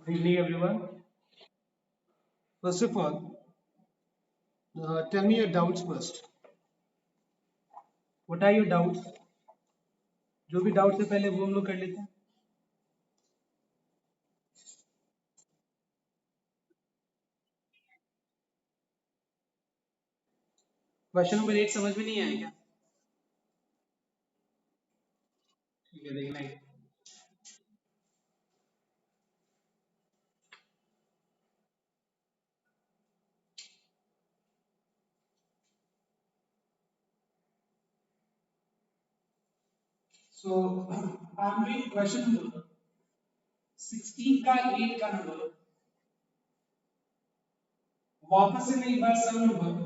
Good evening, everyone. First of all, tell me your doubts first. What are your doubts? जो भी doubts है पहले वो हम लोग कर लेते हैं. क्वेश्चन नंबर 8 समझ में नहीं आया क्या? ठीक है, देखना है. So, I'm doing question number 16 का 8 का नंबर. वापस से मैं एक बार सम नंबर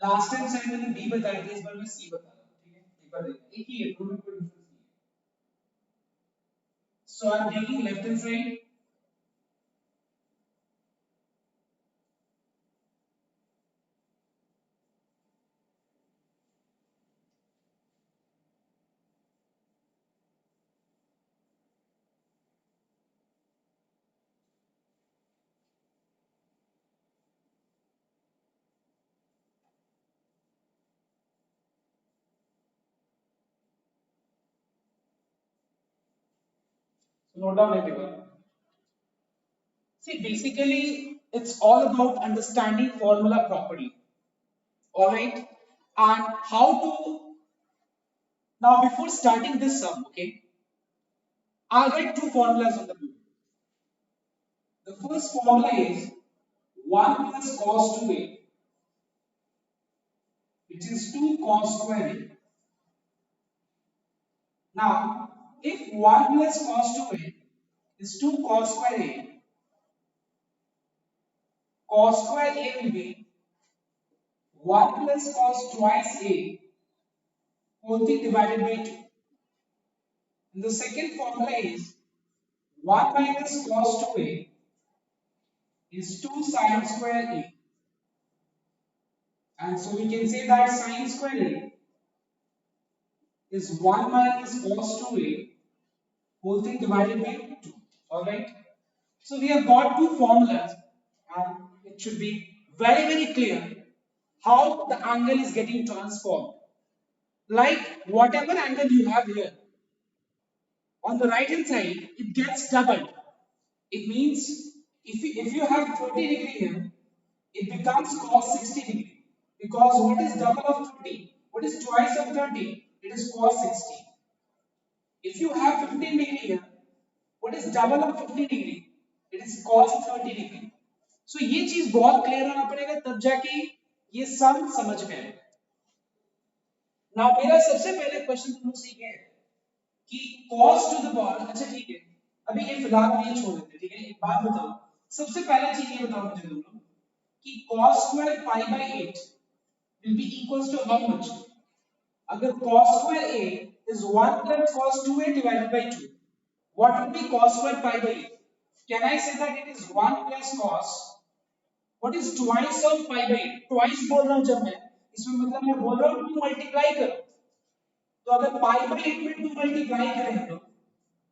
लास्ट टाइम शायद मैंने बी बताया था, इस बार मैं सी बता रहा हूँ. ठीक है, एक बार देखते हैं. एक ही है, दोनों में कोई डिफरेंस नहीं है. So I'm taking left hand side. So note down everyone. See, basically, it's all about understanding formula properly. All right, and how to now before starting this sum, okay, I'll write two formulas on the board. The first formula is 1 plus cos 2a, which is 2 cos square a. Now, if 1 plus cos 2a is 2 cos square a, cos square a will be 1 plus cos twice a whole thing divided by 2. And the second formula is 1 minus cos 2a is 2 sine square a. And so we can say that sine square a is 1 minus cos 2a whole thing divided by 2. Alright. So we have got two formulas and it should be very clear how the angle is getting transformed. Like whatever angle you have here, on the right hand side, it gets doubled. It means if you have 30 degree here, it becomes cos 60 degree. Because what is double of 30? What is twice of 30? It is cos 60. If you have 15 degree here, what is double of 15 degree? It is cos 30 degree. So ये चीज बहुत clear होना पड़ेगा तब जाके ये सम समझ में आएगा. ना मेरा सबसे पहले क्वेश्चन तुम लोग से ये है कि cos टू द पावर, अच्छा ठीक है, अभी ये फिलहाल हम ये छोड़ देते हैं. ठीक है, एक बात बताओ, सबसे पहला चीज ये बताओ मुझे तुम लोग कि cos square pi by 8 will be equals to how much? अगर cos square a is 1 plus cos 2a divided by 2, what will be cos square pi by 8? Can I say that it is 1 plus cos? What is twice of pi by 8? Twice बोल रहा हूं जब मैं, इसमें मतलब मैं बोल रहा हूं 2 मल्टीप्लाई करो. तो अगर पाई बाय 8 में 2 मल्टीप्लाई करें हम लोग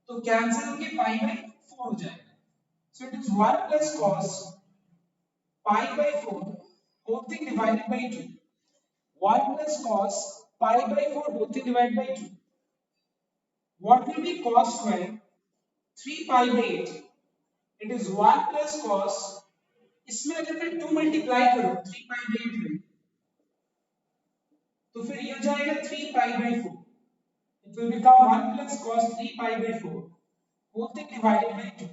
तो कैंसिल होके पाई बाय 4 हो जाएगा. So it is 1 plus cos pi by 4 whole thing divided by 2. 1 plus cos pi by 4 whole thing divided by 2. What will be cos square 3 pi by 8? It is 1 plus cos, इसमें अगर मैं 2 multiply करूं 3 pi by 8 में तो फिर ये हो जाएगा 3 pi by 4. It will become 1 plus cos 3 pi by 4 whole thing divided by 2.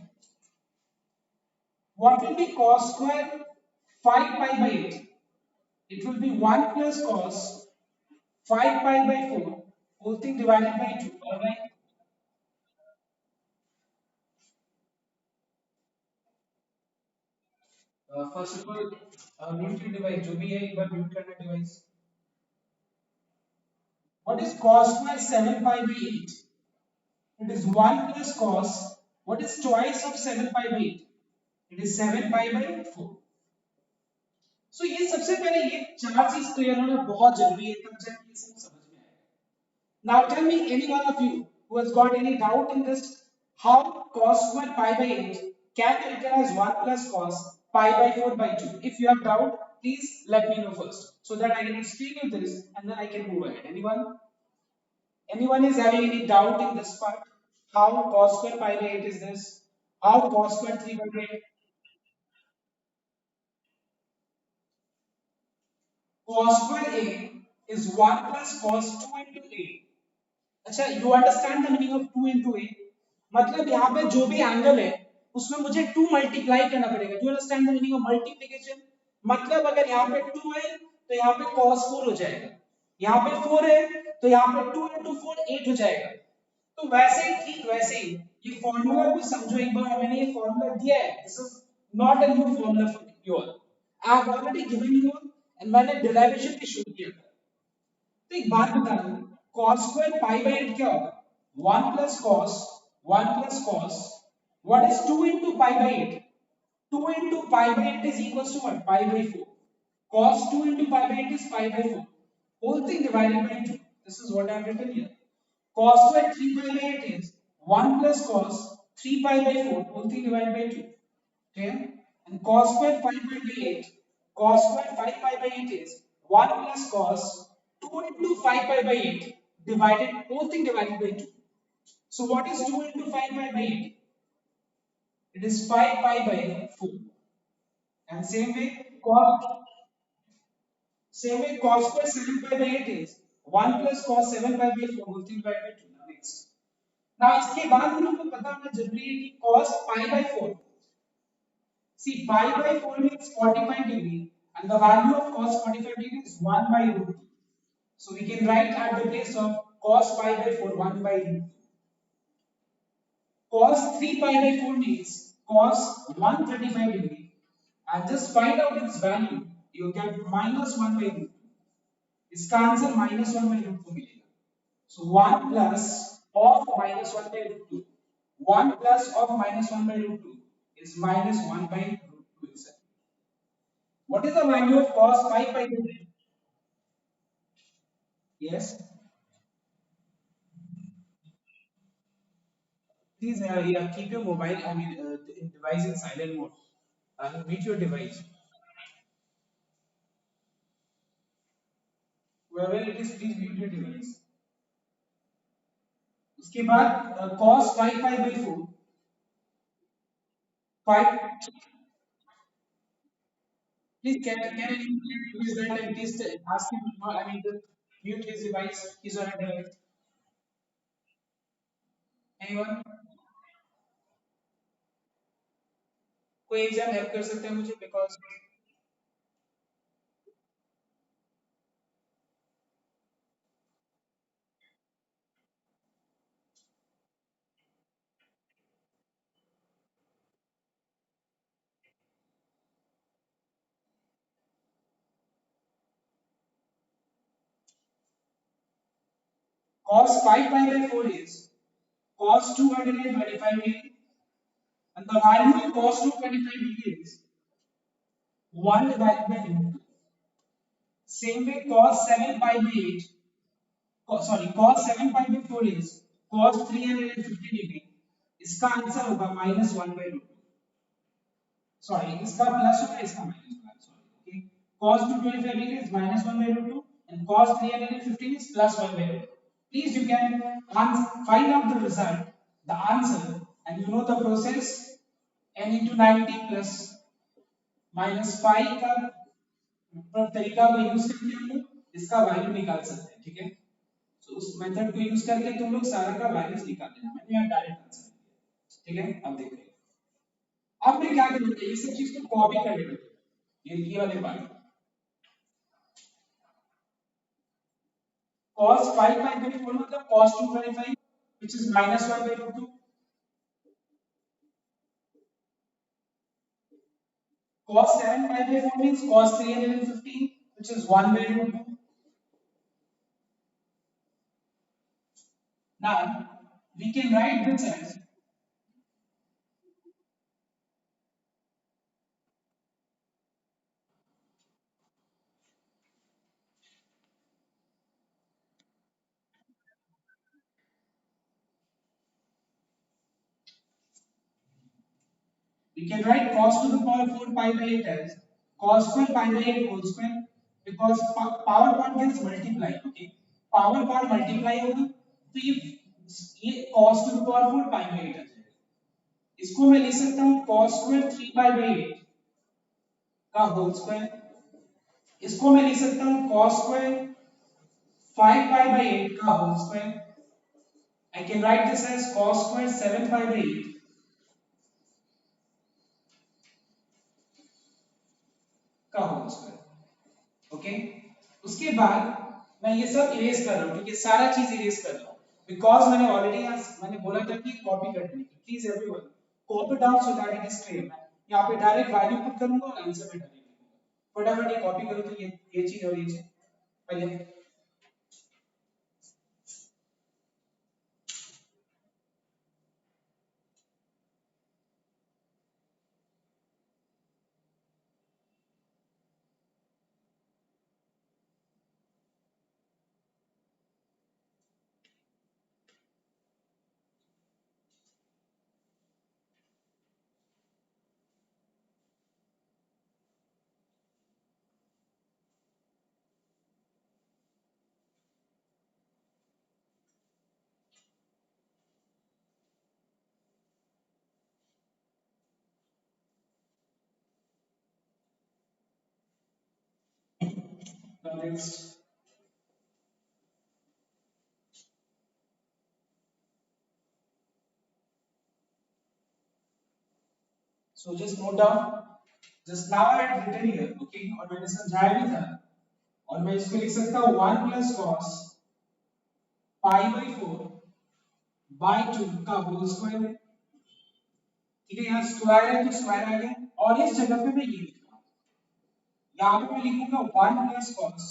What will be cos square 5 pi by 8? It will be 1 plus cos 5 pi by 4 whole thing divided by 2. Alright. First of all, mute your device. जो भी है एक बार mute करना device. What is cos square 7 pi by 8? It is 1 plus cos. What is twice of 7 pi by 8? It is 7 pi by 4. So ये सबसे पहले ये चार चीज क्लियर होना बहुत जरूरी है तब जाके ये सब समझ में आएगा. Now tell me any one of you who has got any doubt in this how cos square pi by 8 can be written as 1 plus cos pi by 4 by 2? If you have doubt, please let me know first so that I can explain you this and then I can move ahead. Anyone is having any doubt in this part? How cos square pi by 8 is this? How cos square 3 by 8? Cos square A is 1 plus cos 2 into A. अच्छा, you understand the meaning of 2 into A? मतलब यहाँ पे जो भी angle है उसमें मुझे 2 multiply करना पड़ेगा. Do you understand the meaning of multiplication? मतलब अगर यहाँ पे 2 है तो यहाँ पे cos 4 हो जाएगा. यहाँ पे 4 है तो यहाँ पे 2 into 4 8 हो जाएगा. तो वैसे ही ठीक वैसे ही ये फॉर्मूला को समझो एक बार. मैंने ये फॉर्मूला दिया है. This is not a new formula for you all. I have already given you and मैंने डेरिवेशन भी शुरू किया था. तो एक बात बता दूं, cos स्क्वायर पाई बाय 8 क्या होगा? 1 plus cos 1 plus cos. What is 2 into pi by 8? 2 into pi by 8 is equals to what? Pi by 4. Cos 2 into pi by 8 is pi by 4. Whole thing divided by 2. This is what I have written here. Cos square 3 pi by 8 is 1 plus cos 3 pi by 4. Whole thing divided by 2. Okay? And cos square 5 pi by 8. Cos square 5 pi by 8 is 1 plus cos 2 into 5 pi by 8 divided, whole thing divided by 2. So what is 2 into 5 pi by 8? It is 5 pi by 4. And same way cos square 7 pi by 8 is 1 plus cos 7 pi by 4 whole thing divided by 2. Now next. Now इसके बाद हम लोग को पता होना जरूरी है कि cos pi by 4. See, pi by 4 means 45 degree and the value of cos 45 degree is 1 by root 2. So we can write at the place of cos pi by 4 1 by root 2. Cos 3 pi by 4 means cos 135 degree and just find out its value. You get minus 1 by root 2. इसका answer minus 1 by root 2 मिलेगा. So 1 plus of minus 1 by root 2. 1 plus of minus 1 by root 2 is minus 1 by root 2 itself. What is the value of cos pi by root 2? Yes. Please yeah, keep your mobile, device in silent mode. Mute your device. Wherever it is, please mute your device. उसके बाद cos 5 pi by 4. 5. Please can anyone use that and please ask him to mute his device, his or her device. Anyone? कोई एक जन help कर सकते हैं मुझे because cos 5 pi by 4 is cos 225 degree and the value of cos 225 degree is 1 divided by root 2. Same way cos 7 pi by 8, cos 7 pi by 4 is cos 350 degree. इसका answer होगा minus 1 by root 2. Sorry, इसका plus होगा इसका minus होगा. Sorry, okay. Cos 225 degree is minus 1 by root 2 and cos 315 is plus 1 by root 2. Please you can find out the result, the answer, and you know the process. N into 90 plus minus 5 का तरीका को use करके हम लोग इसका value निकाल सकते हैं. ठीक है. तो उस मेथड को यूज करके तुम लोग सारा का वैल्यूज निकाल लेना. मैंने यहाँ डायरेक्ट आंसर दिया. ठीक है. अब देखो अब मैं क्या करूंगा, ये सब चीज को कॉपी कर लेंगे. ये वाले पार्ट cos 5 by 4 मतलब cos 225 which is minus 1 by root 2. Cos 7 pi by 4 means cos 315 which is 1 by root 2. Now we can write this as We can write cos to the power 4 pi by 8 as cos square pi by 8 whole square because power part gets multiplied. Okay, power part multiply होगा तो ये cos to the power 4 pi by 8 आ जाएगा. इसको मैं लिख सकता हूँ cos square 3 pi by 8 का होल स्क्वायर. इसको मैं लिख सकता हूँ cos square 5 pi by 8 का whole square. I can write this as cos square 7 pi by 8 का होल स्क्वायर. ओके, उसके बाद मैं ये सब इरेज कर रहा हूँ. ठीक है, सारा चीज इरेज कर रहा हूँ बिकॉज मैंने ऑलरेडी मैंने बोला था कि कॉपी करनी है. Please everyone copy down so that it is clear. मैं यहाँ पे डायरेक्ट वैल्यू पुट करूंगा और आंसर में डायरेक्ट लिखूंगा. फटाफट ये कॉपी करो तो ये चीज और ये चीज पहले. Next. So just note down. Just now I had written here. Okay, और मैंने समझाया भी था. और मैं इसको लिख सकता हूँ 1 plus cos pi by 4 by 2 का होल स्क्वायर. ठीक है, यहाँ स्क्वायर है तो स्क्वायर आ गया. और इस जगह पे मैं ये लिखूंगा. यहाँ पे मैं लिखूंगा 1 plus cos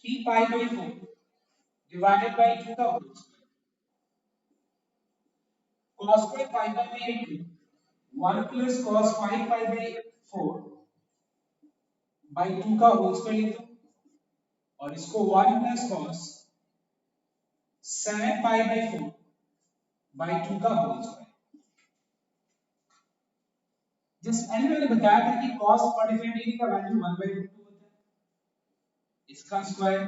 3 pi by 4 divided by 2 का whole square. cos square 5 pi by 8 1 plus cos 5 pi by 4 by 2 का होल स्क्वायर लिख दो. और इसको 1 plus cos 7 pi by 4 by 2 का होल स्क्वायर. जिस पहले मैंने बताया था कि cos 45 डिग्री का वैल्यू 1 by root 2 होता है. इसका स्क्वायर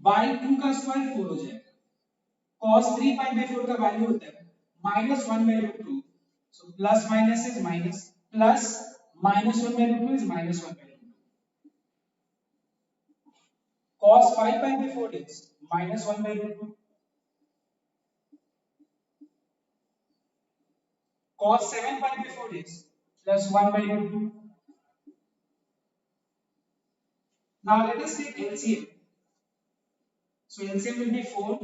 by 2 का स्क्वायर 4 हो जाएगा. cos 3 pi by 4 का वैल्यू होता है minus 1 by root 2. So plus minus is minus, plus minus 1 by root 2 is minus 1 by root 2. Cos 5 pi by 4 is minus 1 by root 2. Cos 7 pi by 4 is plus 1 by root 2. Now let us take LCM. So LCM will be 4.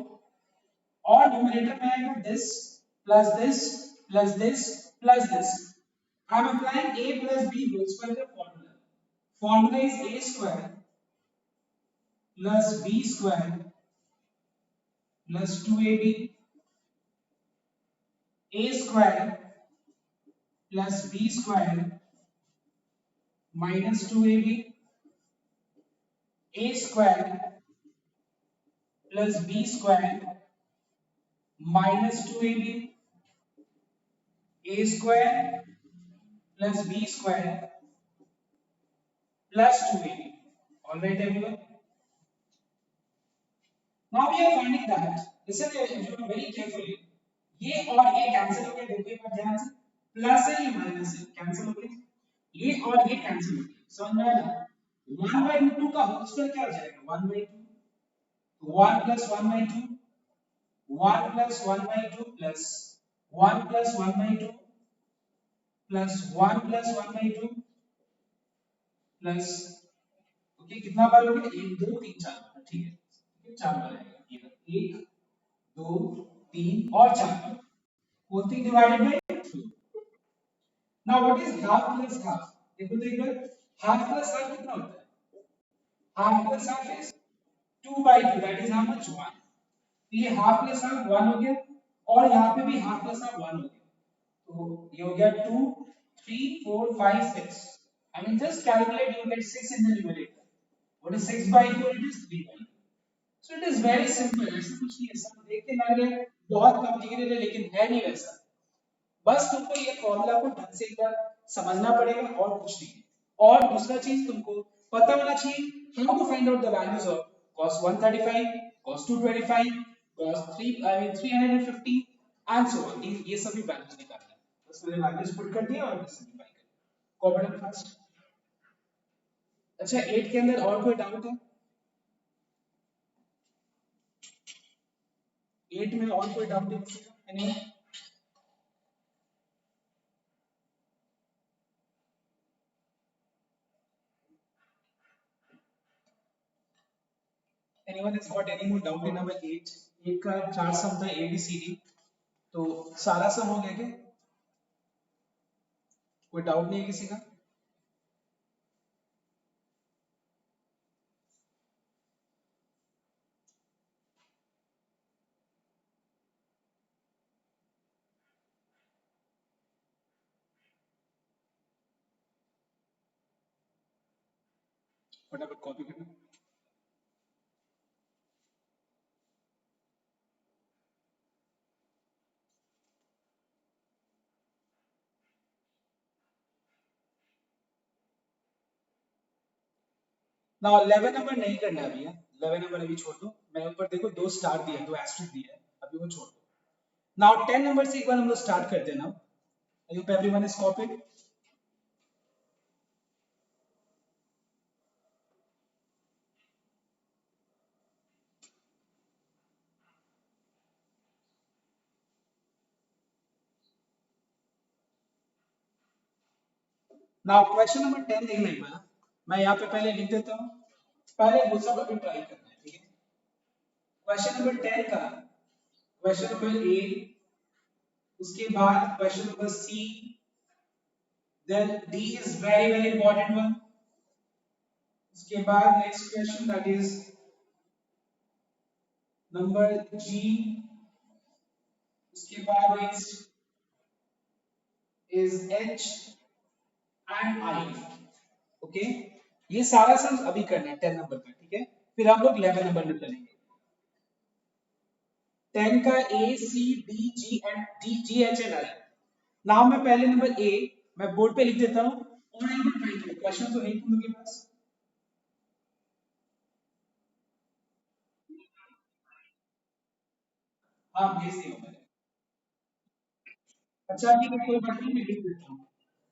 और numerator में आएगा this plus this plus this plus this. I am applying a plus b whole square का formula. Formula is a square plus b square plus 2ab. A square plus b square minus 2ab. A square plus b square minus 2ab. A square plus b square plus 2ab. All right, everyone. Now we are finding that. Listen everyone very carefully. ये और ये cancel हो गए. देखो एक बार ध्यान से. Plus है ये माइनस है, कैंसिल हो गए. ये और ये कैंसिल हो गए. समझ में आया? 1 by root 2 का होल स्क्वायर क्या हो जाएगा? 1 by 2. 1 plus 1 by 2. 1 plus 1 by 2 plus 1 plus 1 by 2 plus 1 plus 1 by 2 plus. Okay, कितना बार हो गया? 1 2 3 4 बार. ठीक है, 4 बार आएगा. 1 2 3 और 4 बार. whole thing divided by 2. Now what is half plus half? देखो तो एक बार. half plus half कितना होता है? half plus half is 2 by 2. that is how much? 1. तो ये half plus half 1 हो गया और यहाँ पे भी half plus half 1 हो गया. तो ये हो गया 2 3 4 5 6. I mean just calculate, you get 6 in the numerator. What is 6 by 4? It is 3 by 4. So it is very simple. ऐसा कुछ नहीं है. सब देख के लग रहा है बहुत कॉम्प्लिकेटेड है लेकिन है नहीं वैसा. बस तुमको ये फॉर्मूला को ढंग से एक बार समझना पड़ेगा और कुछ नहीं। और दूसरा चीज तुमको पता होना चाहिए how to find out the values of cos 135, cos 225, cos 3 I mean 350 and so on. ये सभी वैल्यूज निकालना है। बस मैंने वैल्यूज पुट कर दिया और सिंपलीफाई कर दिया। Common first. अच्छा 8 के अंदर और कोई डाउट है? 8 में और कोई डाउट है किसी का? Anyone? Anyone has got any more doubt in number 8? 8 का चार सम था ABCD, तो सारा सम हो गया क्या? कोई डाउट नहीं है किसी का? फटाफट कॉपी करना। ना 11 नंबर नहीं करना है अभी है। 11 नंबर अभी छोड़ दो। मैं ऊपर देखो दो स्टार दिया है, दो एस्टेरिस्क दिया है, अभी वो छोड़ दो। नाउ 10 नंबर से एक बार हम लोग स्टार्ट करते हैं। Now I hope everyone is copied. Now question number 10 देखना एक बार। मैं यहाँ पे पहले लिख देता हूँ, पहले वो सब अभी ट्राई करना है, ठीक है? क्वेश्चन नंबर 10 का क्वेश्चन नंबर ए, उसके बाद question number C, then D is very very important one. उसके बाद next question that is number G. उसके बाद next is H and I. Okay, ये सारा सम अभी करना है 10 नंबर का, ठीक है? फिर हम लोग 11 नंबर में चलेंगे। 10 का A C D G and D G H and I. Now मैं पहले नंबर ए मैं बोर्ड पे लिख देता हूँ और एक बार ट्राई करो। क्वेश्चन तो है तुम लोग के पास? हाँ भेज दिया मैंने। अच्छा ठीक है, कोई बात नहीं, मैं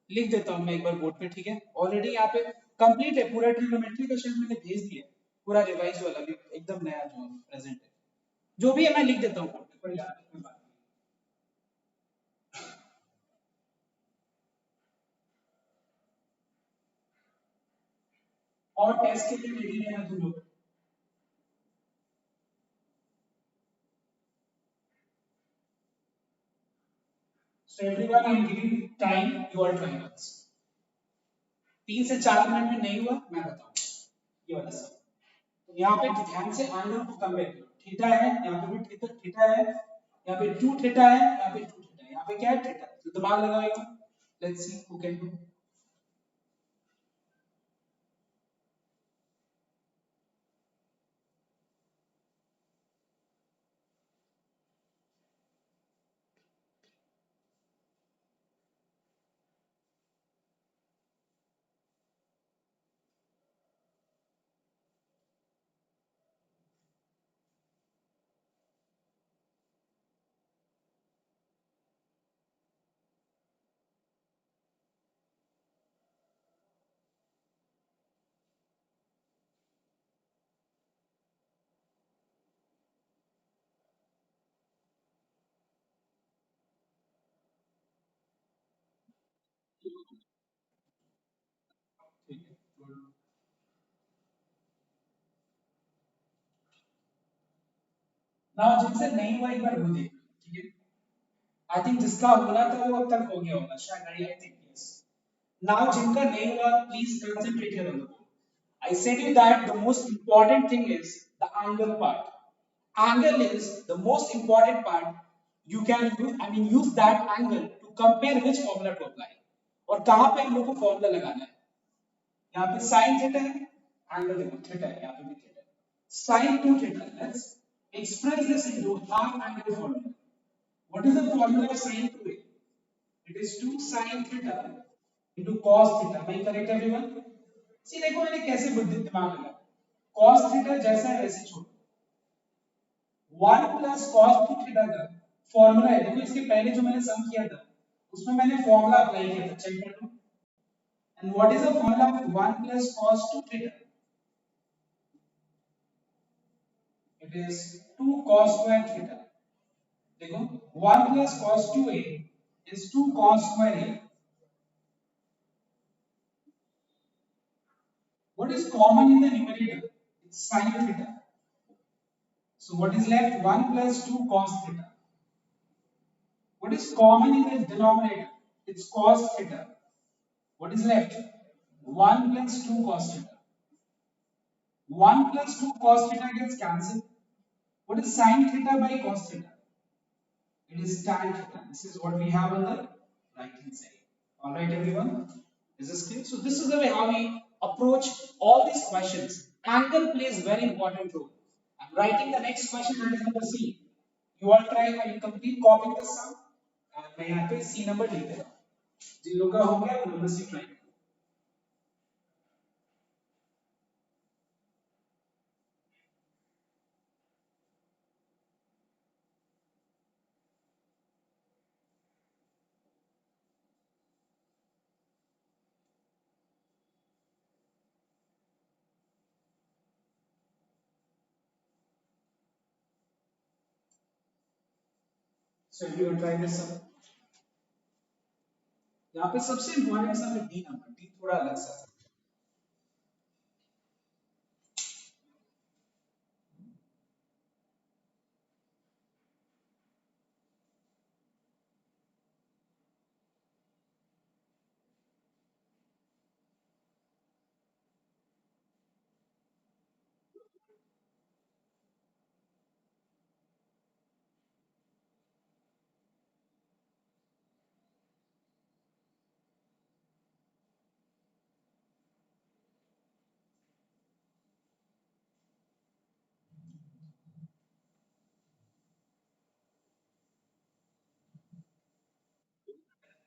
लिख देता हूँ मैं एक बार बोर्ड पे, ठीक है? ऑलरेडी यहाँ पे कंप्लीट है पूरा ट्रिग्नोमेट्री का शेप मैंने भेज दिया है, पूरा रिवाइज वाला भी एकदम नया जो प्रेजेंट है। जो भी है मैं लिख देता हूँ बोर्ड पे, कोई बात नहीं। और टेस्ट के लिए रेडी रहना तुम लोग। So everyone, I'm giving time. You are trying once. 3 से 4 मिनट में नहीं हुआ मैं बताऊंगा ये वाला सब। तो यहाँ पे ध्यान से एंगल को कंपेयर करो। थीटा है, यहाँ पे भी थीटा थीटा है, यहाँ पे 2 थीटा है, यहाँ पे 2 थीटा है, यहाँ पे क्या है? थीटा। तो दिमाग लगाओ। Let's see who can do. ठीक है, ना जिनसे नहीं हुआ एक बार वो देख, ठीक है? आई थिंक जिसका होना था वो अब तक हो गया होगा शायद। I think yes. नाउ जिनका नहीं हुआ please concentrate here on the board. I said you that the most important thing is the angle part. Angle is the most important part. You can use, I mean, use that angle to compare which formula to apply. और कहाँ पे हम लोग को formula लगाना है? यहाँ पे sin थीटा है, एंगल देखो थीटा है, यहाँ पे भी थीटा है, sin 2 theta. Let's express this into half angle formula. What is the formula of sin 2a? It is 2 sin theta into cos theta. Am I correct everyone? See देखो मैंने कैसे बुद्धि दिमाग लगा. Cos theta जैसा है वैसे छोड़ो. 1 plus cos 2 theta का फॉर्मूला है. देखो इसके पहले जो मैंने सम किया था उसमें मैंने फॉर्मूला अप्लाई किया था. चेक कर लो. And what is the formula of 1 plus cos 2 theta? It is 2 cos square theta. देखो 1 plus cos 2a is 2 cos square a. What is common in the numerator? It's sin theta. So what is left? 1 plus 2 cos theta. What is common in the denominator? It's cos theta. What is left? 1 plus 2 cos theta. 1 plus 2 cos theta gets cancelled. What is sin theta by cos theta? It is tan theta. This is what we have on the right hand side. Alright everyone, is this clear? So this is the way how we approach all these questions. Angle plays very important role. I'm writing the next question, that is number C. You all try and complete copying the sum. And मैं यहाँ पे C number लिख देता हूँ. जिन लोगों का हो गया वो number C try. So everyone try this sum. यहाँ पे सबसे important sum है D number. D थोड़ा अलग सा.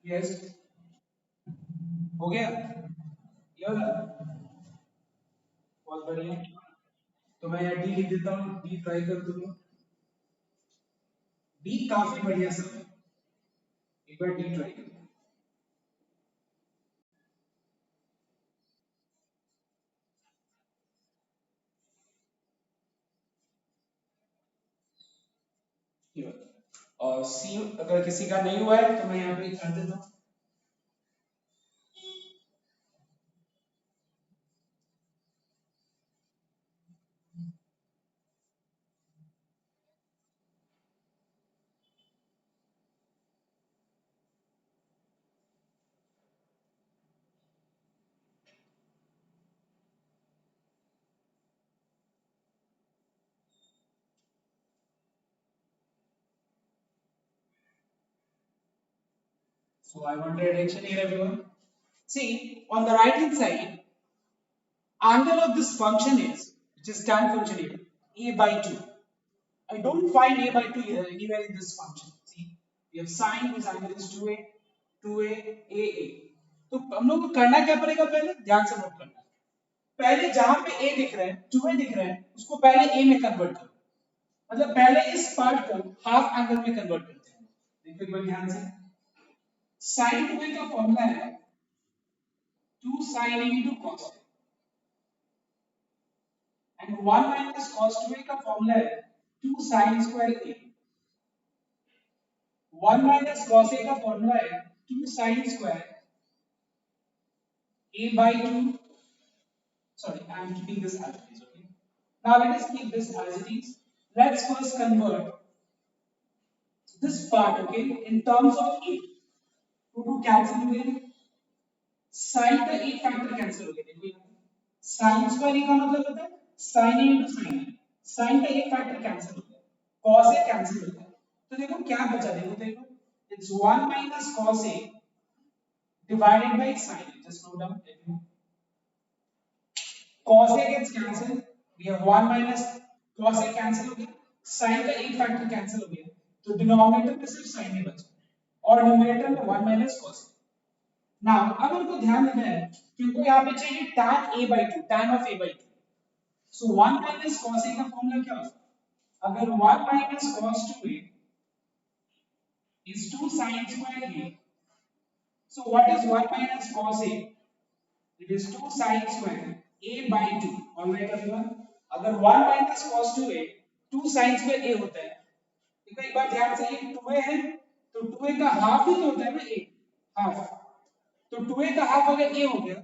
Yes. हो गया? ये वाला? बहुत बढ़िया. तो मैं यहाँ डी लिख देता हूँ. डी ट्राई कर दूंगा. डी काफी बढ़िया सम है. एक बार डी ट्राई करो. ये वाला. और सी अगर किसी का नहीं हुआ है तो मैं यहाँ पे कर देता हूँ. So I want a reaction here everyone. See on the right hand side, angle of this function is, which is tan function here, a by 2. I don't find a by 2 anywhere in this function. See, we have sine whose angle is 2a, 2a, a. तो हम लोग को करना क्या पड़ेगा? पहले ध्यान से नोट करना. पहले जहां पे a दिख रहा है, 2a दिख रहा है, उसको पहले a में कन्वर्ट करो. मतलब पहले इस पार्ट को हाफ एंगल में कन्वर्ट करते हैं. देखो एक बार ध्यान से. sin 2a का फॉर्मूला है 2 sin a into cos a. And 1 minus cos 2a का फॉर्मूला है 2 sin square a. 1 minus cos a का फॉर्मूला है 2 sin square a by 2. Sorry, I am keeping this as it is. Okay. Now let us keep this as it is. Let's first convert this part, okay, in terms of a. To cancel हो गया. sin का एक factor cancel हो गया. देखो यहाँ sin square का मतलब होता है sin a into sin a. sin का एक फैक्टर कैंसिल हो गया. cos a कैंसिल हो गया. तो देखो क्या बचा. देखो it's 1 minus cos a divided by sin a. Just note down. cos a gets cancelled. We have 1 minus cos a cancel हो गया. sin का एक फैक्टर कैंसिल हो गया. तो डिनोमिनेटर में सिर्फ sin a बचा. और न्यूमरेटर में 1 माइनस cos a। नाउ अब हमको ध्यान देना है कि हमको यहाँ पे चाहिए tan a/2, tan of a/2। So 1 minus cos a का फॉर्मूला क्या होता है? अगर 1 minus cos 2a is 2 sin square a, so what is 1 minus cos a? It is 2 sin square a by 2। Alright everyone? अगर 1 minus cos 2a 2 sin square a होता है, देखो एक बार ध्यान से, ये 2a है तो 2a का हाफ ही तो होता है ना a, हाफ। तो 2a का हाफ अगर a हो गया,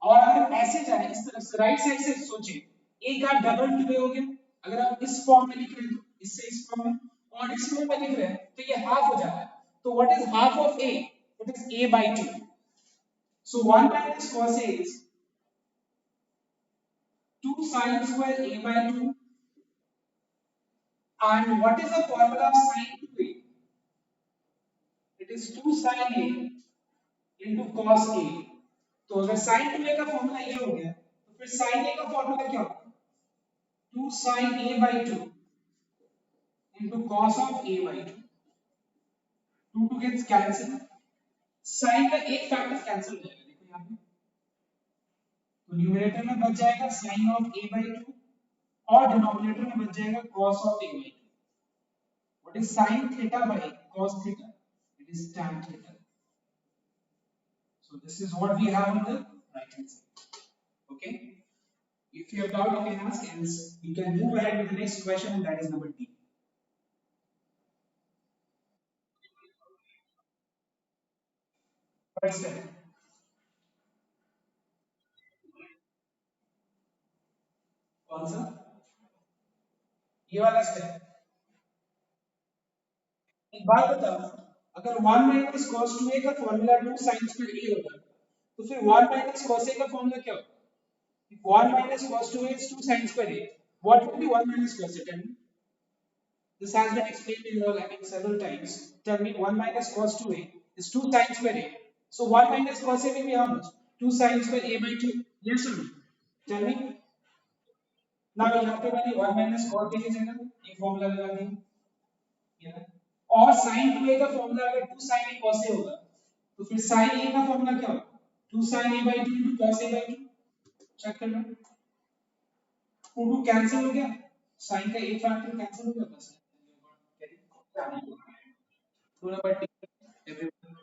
और अगर ऐसे जाए इस तरफ से राइट साइड से सोचे, a का डबल 2a हो गया। अगर आप इस फॉर्म में लिख रहे हैं तो इससे इस फॉर्म में, और इस फॉर्म में लिख रहे हैं तो ये हाफ हो जाता है। तो what is half of a? It is a by 2। So 1 minus cos a is 2 sin square a by 2, and what is the formula of sin 2a? It is 2 sin a into cos a। तो अगर sin 2a का formula ये हो गया तो फिर sin a का formula क्या होगा? 2 sin a by 2 into cos of a by 2। 2 gets cancelled, sin का एक फैक्टर कैंसिल हो जाएगा, देखो यहाँ पे। तो न्यूमरेटर में बच जाएगा sin of a by 2 और डिनोमिनेटर में बच जाएगा cos of a by 2। What is sin theta by cos theta? It is tan theta। So this is what we have on the right hand side. Okay. If you have doubt, you can ask, else you can move ahead with the next question, and that is number D. First step. कौन सा? ये वाला step. एक बात बताओ, अगर 1 minus cos 2a का formula 2 sin square a होगा, तो फिर 1 minus cos a का फॉर्मूला क्या होगा? If 1 minus cos 2a is 2 sin square a, what will be 1 minus cos a? Tell me. This has been explained in your learning several times. Tell me, 1 minus cos 2a is 2 sin square a. So 1 minus cos a will be how much? 2 sin square a by 2. Yes or no? Tell me. Now यहाँ पे मैंने 1 minus cos a की जगह ये formula लगा दिया। और sin 2a का फॉर्मूला अगर 2 sin a cos a होगा, तो फिर sin a का फॉर्मूला क्या होगा? 2 sin a by 2 into cos a by 2। Check कर लो। 2 कैंसिल हो गया, sin का एक फैक्टर कैंसिल हो गया, बस। पूरा बट एवरीवन।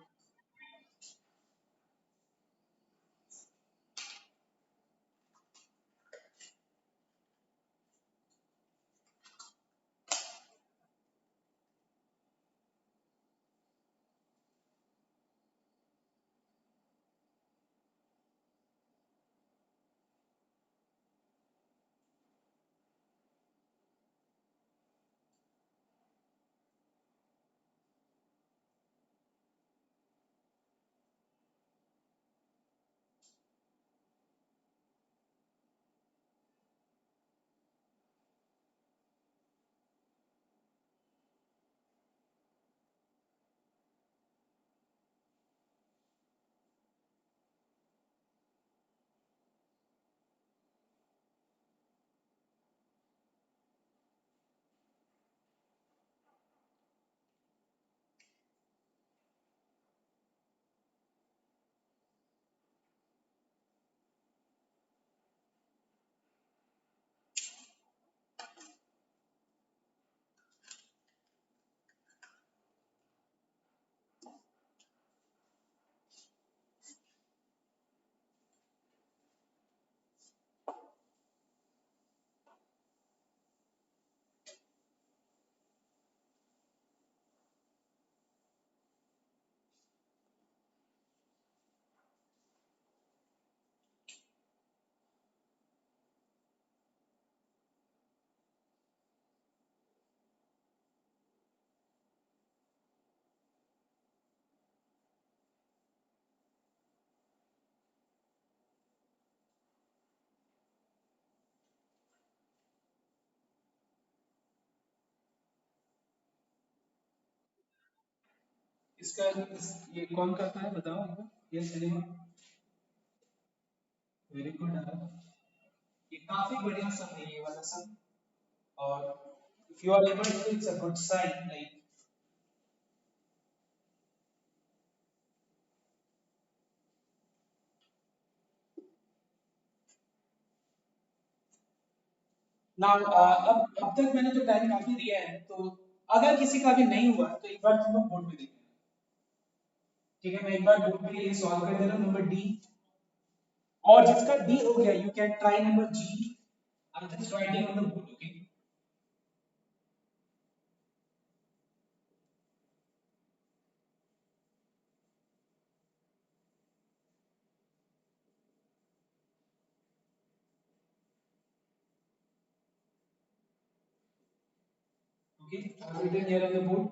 इसका ये कौन करता है बताओ हमको। Yes anyone? Very good. ये काफी बढ़िया सम है ये वाला सम। और if you are able to, it's a good sign, like ना अब तक मैंने तो टाइम काफी दिया है, तो अगर किसी का भी नहीं हुआ तो एक बार तुम लोग बोर्ड पे देखो। ठीक है, मैं एक बार बोर्ड पे ये सॉल्व कर दे रहा हूँ, नंबर डी। और जिसका डी हो गया you can try number G. I am just writing on the board. Okay, okay, written here on the board.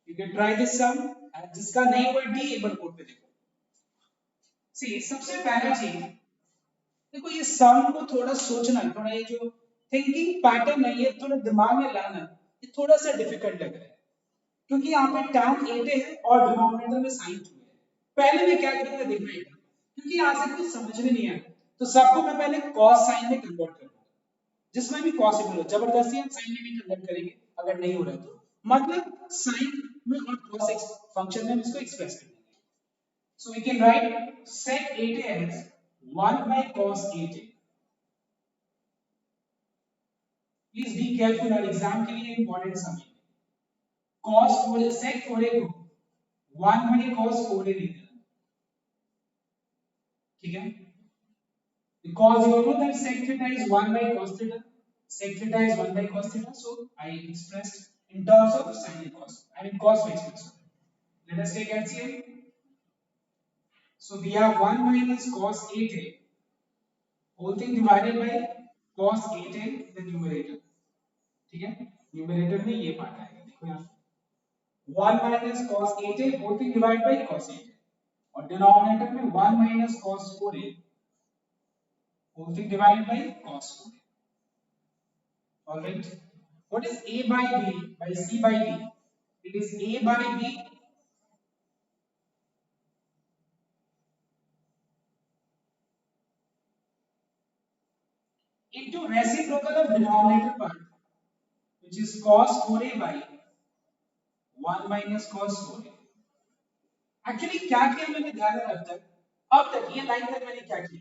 You can try this sum, and जिसका नहीं हुआ डी एक बार बोर्ड पे देखो। सी सबसे पहला चीज देखो, ये सम को थोड़ा सोचना, थोड़ा ये जो थिंकिंग पैटर्न है ये थोड़ा दिमाग में लाना, ये थोड़ा सा डिफिकल्ट लग रहा है, क्योंकि यहाँ पे tan 8 है और डिनोमिनेटर में sin 2 है। पहले मैं क्या करूंगा देखना है, क्योंकि यहाँ से कुछ समझ में नहीं आया, तो सबको मैं पहले cos sin में कन्वर्ट करूंगा, जिसमें भी पॉसिबल हो। जबरदस्ती हम sin में भी कन्वर्ट करेंगे अगर नहीं हो रहा है तो, मतलब sin में और cos फंक्शन में हम इसको एक्सप्रेस करेंगे। So we can write sec 8 as 1 by cos 8। Please be careful, और एग्जाम के लिए इंपॉर्टेंट समय। cos 4 sec 4a को 1 by cos 4a लिख देना, ठीक है, because you know that sec theta is 1 by cos theta, sec theta is 1 by cos theta, so I expressed in terms of sin and cos, I mean cos by express. Let us take LCM. So we have 1 minus cos 8a whole thing divided by cos 8a in the numerator, ठीक है, numerator में ये part आएगा, देखो यहाँ 1 minus cos 8a whole thing divided by cos 8a, और denominator में 1 minus cos 4a whole thing divided by cos 4a. All right, what is a by b by c by d? It is a by b into reciprocal of denominator part, which is cos 4a by 1 minus cos 4a. Actually क्या किया मैंने ध्यान में अब तक ये line तक मैंने क्या किया,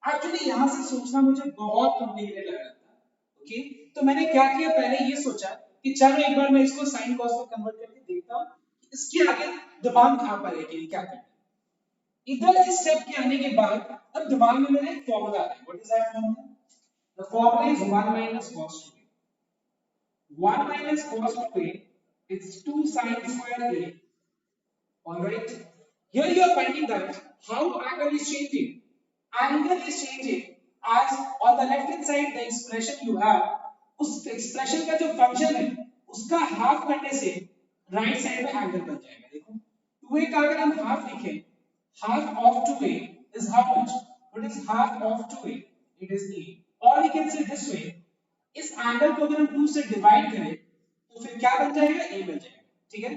एक्चुअली यहां से सोचना मुझे बहुत कॉम्प्लिकेटेड लग रहा था। ओके, तो मैंने क्या किया, पहले ये सोचा कि चलो एक बार मैं इसको sin cos में कन्वर्ट करके देखता हूं, इसके आगे दिमाग कहां पर है कि क्या करना। इधर इस स्टेप के आने के बाद अब दिमाग में मेरे एक फॉर्मूला है। What is that formula? The formula is 1 minus cos 2a। 1 minus cos 2a is 2 sin square a। All right, here you are finding that how angle is changing. Angle is changing as on the left hand side the expression you have, उस expression का जो function है उसका half करने से right side में angle बन जाएगा। देखो 2a का अगर हम half लिखें, half of 2a is how much? What is half of 2a? It is a, or we can say this way, इस angle को अगर हम 2 से divide करें तो फिर क्या बन जाएगा? a बन जाएगा, ठीक है।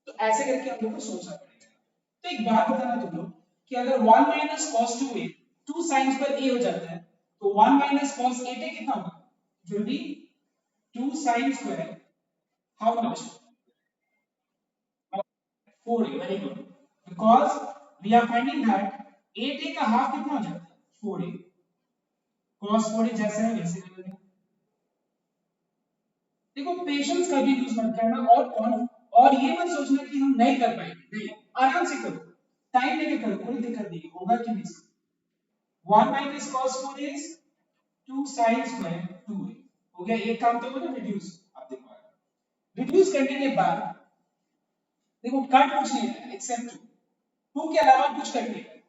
तो ऐसे करके हम लोग को सोचना पड़ेगा। तो एक बात बताना तुम लोग कि अगर 1 minus cos 2a 2 sin पर a हो जाता है, तो 1 minus cos 8a कितना होगा? It will be 2 sin square how much? 4a। very good, because we are finding that 8a का half कितना हो जाता है? 4a। cos 4a जैसे है वैसे रहेगा। देखो पेशेंस कभी यूज मत करना, और ये मत सोचना कि हम नहीं कर पाएंगे, नहीं, आराम से करो, टाइम लेके करो, कोई दिक्कत नहीं होगा कि नहीं। 1 minus cos 4 is 2 sin square 2a। हो गया, एक काम तो करो रिड्यूस। अब देखो रिड्यूस करने के बाद देखो कट कुछ नहीं है एक्सेप्ट 2 के अलावा कुछ कट नहीं है।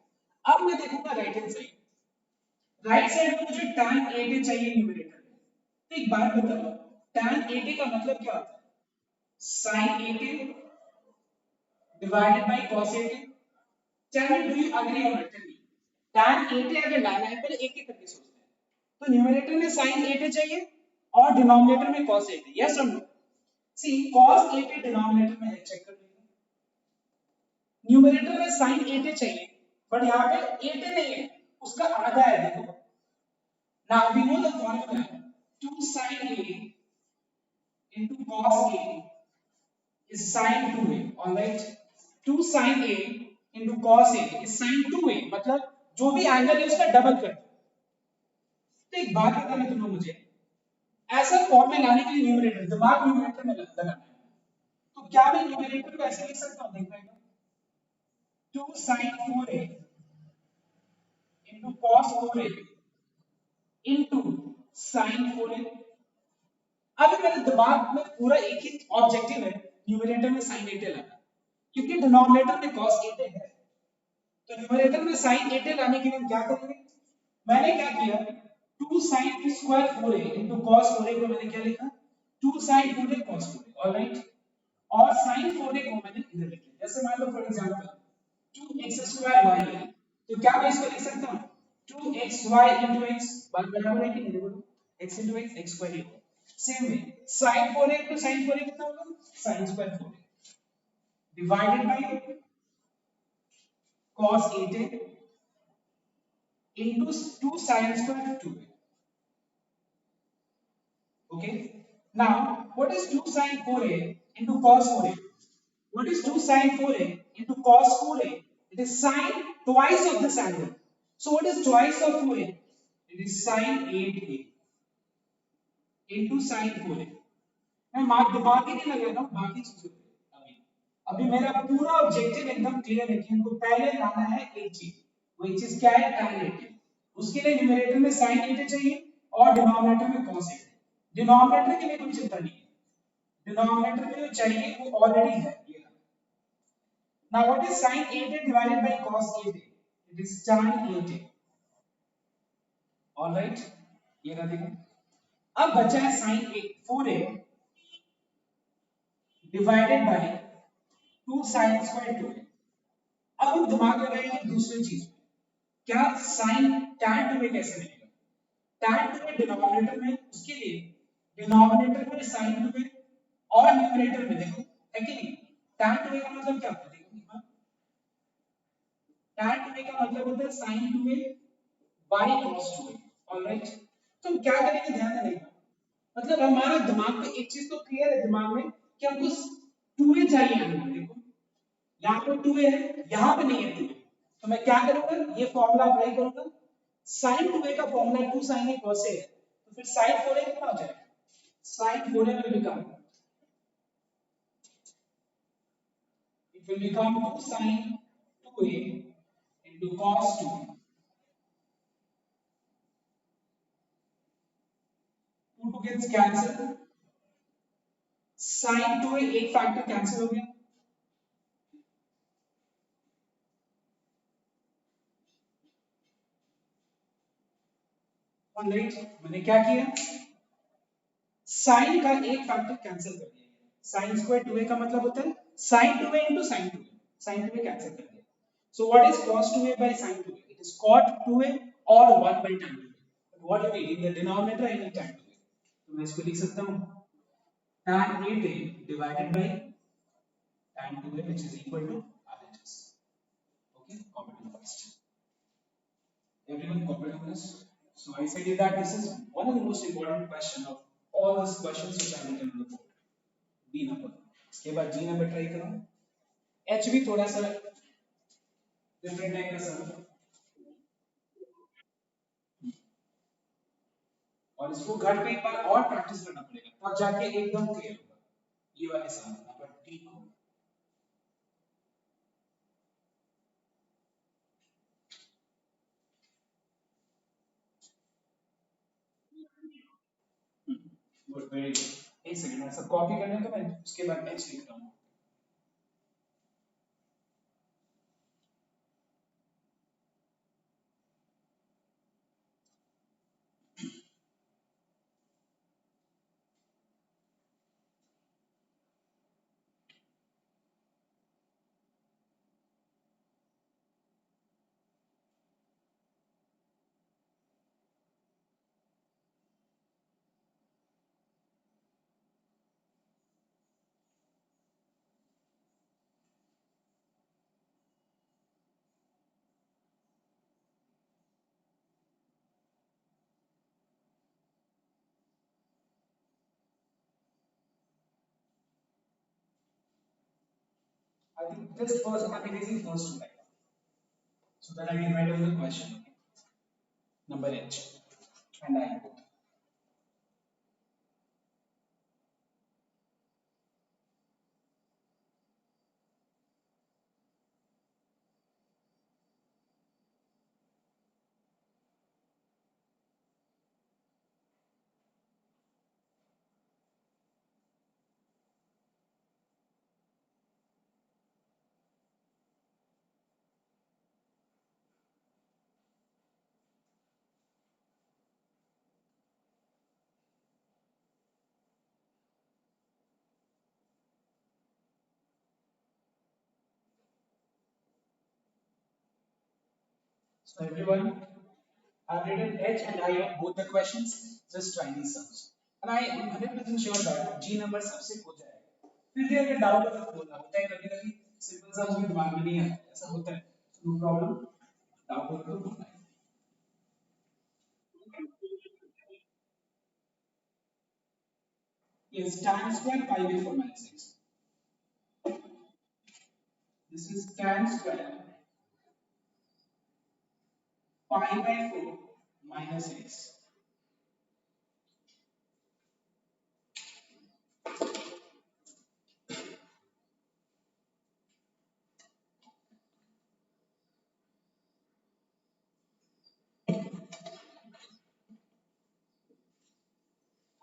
अब मैं देखूंगा right hand side, right side में मुझे tan 8a चाहिए न्यूमरेटर में। तो एक बात बताओ, tan 8a का मतलब क्या होता है? sin 8a divided by cos 8a। tell me, do you agree or not? tell me, tan 8a अगर लाना है पहले एक एक करके सोचते हैं, तो न्यूमरेटर में sin 8a चाहिए और डिनोमिनेटर में cos 8a, यस और नो? सी cos 8a डिनोमिनेटर में है, चेक कर लीजिए। न्यूमरेटर में sin 8a चाहिए, बट यहाँ पे 8a नहीं है, उसका आधा है, देखो। Now we know the formula 2 sin a into cos a is sin 2a। all right, 2 sin a into cos a is sin 2a, मतलब जो भी एंगल है उसका डबल कर दो। तो एक बात बताना तुम लोग मुझे, ऐसा फॉर्म में लाने के लिए न्यूमरेटर दिमाग न्यूमरेटर में लगाना है। तो क्या मैं न्यूमरेटर को ऐसे लिख सकता हूं, देख रहे हो, 2 sin 4a into cos 4a into sin 4a। अब मेरे दिमाग में पूरा एक ही ऑब्जेक्टिव है, न्यूमरेटर में sin 8a लाना, क्योंकि डिनोमिनेटर में cos 8a है। तो न्यूमरेटर में sin 8a लाने के लिए हम क्या करेंगे, मैंने क्या किया, 2 sin square 4a into cos 4a को मैंने क्या लिखा, 2 sin 4a cos 4a, alright. और sin 4a को मैंने इधर लिख लिया। जैसे मान लो for example 2x square y है, तो क्या मैं इसको लिख सकता हूं 2xy into x बराबर है कि नहीं, देखो x into x x square ही होगा। Same way sin 4a into sin 4a कितना होगा, sin square 4a divided by cos 8a into 2 sin square 2a। Okay. Now, what is 2 sin 4a into cos 4a? What is 2 sin 4a into cos 4a? It is sine twice of this angle. So, what is twice of 4a? It is sine 8a into sine 4a. मैं दिमाग ही नहीं लगा रहा हूँ बाकी चीजों पे। अभी अभी मेरा पूरा ऑब्जेक्टिव एकदम क्लियर है कि हमको पहले लाना है एक चीज, वही चीज क्या है, tan 8a। उसके लिए न्यूमरेटर में sin 8a चाहिए और डिनोमिनेटर में cos 8a। डिनोमिनेटर के लिए कोई चिंता नहीं है, डिनोमिनेटर में जो चाहिए वो ऑलरेडी है, ये रहा। Now what is sin 8a divided by cos 8a? It is tan 8a, all right, ये रहा, देखो। अब बचा है sin 4a divided by 2 sin square 2a। अब हम दिमाग लगाएंगे दूसरी चीज, क्या sin tan 2a कैसे मिलेगा, tan 2a डिनोमिनेटर में, उसके लिए डिनोमिनेटर में sin 2a और न्यूमरेटर में देखो है कि नहीं, tan 2a का मतलब क्या होता है, देखो tan 2a का मतलब होता है sin 2a by cos 2a, alright. तो हम क्या करेंगे, ध्यान देना, मतलब हमारा दिमाग में एक चीज तो क्लियर है दिमाग में कि हमको 2a चाहिए, हमको देखो यहाँ पे 2a है, यहाँ पे नहीं है 2a। तो मैं क्या करूंगा, ये फॉर्मूला अप्लाई करूंगा, sin 2a का formula 2 sin a cos a है, तो फिर sin 4a कितना हो जाएगा, sin 4a will become, it will become 2 sin 2a into cos 2, 2 gets cancelled, sin 2a एक फैक्टर कैंसिल हो गया, ऑलराइट। मैंने क्या किया, sin का एक फैक्टर कैंसिल कर दिया, sin स्क्वायर 2a का मतलब होता है sin 2a into sin 2a, sin 2a cancel कर दिया। So what is cos 2a by sin 2a? It is cot 2a or 1 by tan 2a. But what do we need in the denominator? I need tan 2a. तो मैं इसको लिख सकता हूँ tan 8a divided by tan 2a, which is equal to RHS. Okay, copy to first. Everyone copy to this. So I said that this is one of the most important question of all these questions which I written on the board. B number. इसके बाद G number try करो. H भी थोड़ा सा different type का sir, और इसको घर पे एक बार और प्रैक्टिस करना पड़ेगा, तब जाके एकदम क्लियर होगा ये वाले सवाल नंबर डी को। Good, very good. एक सेकंड ऐसा कॉपी करने तो मैं उसके बाद एच लिख रहा हूँ। I think this first I'm erasing first two like so that I can write down the question. Number H and I. So everyone, I've written H and I on both the questions. Just try these sums. And I am 100% sure that G number सबसे हो जाएगा. फिर भी अगर doubt हो तो बोलना. होता है कभी-कभी सिंपल सम्स भी दिमाग में नहीं आता. ऐसा होता है. No problem. डाउट हो तो बोलना. Yes, tan square pi by 4 minus x. This is tan square pi by 4 minus x.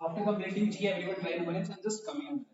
After completing G, everyone try to balance and just coming on.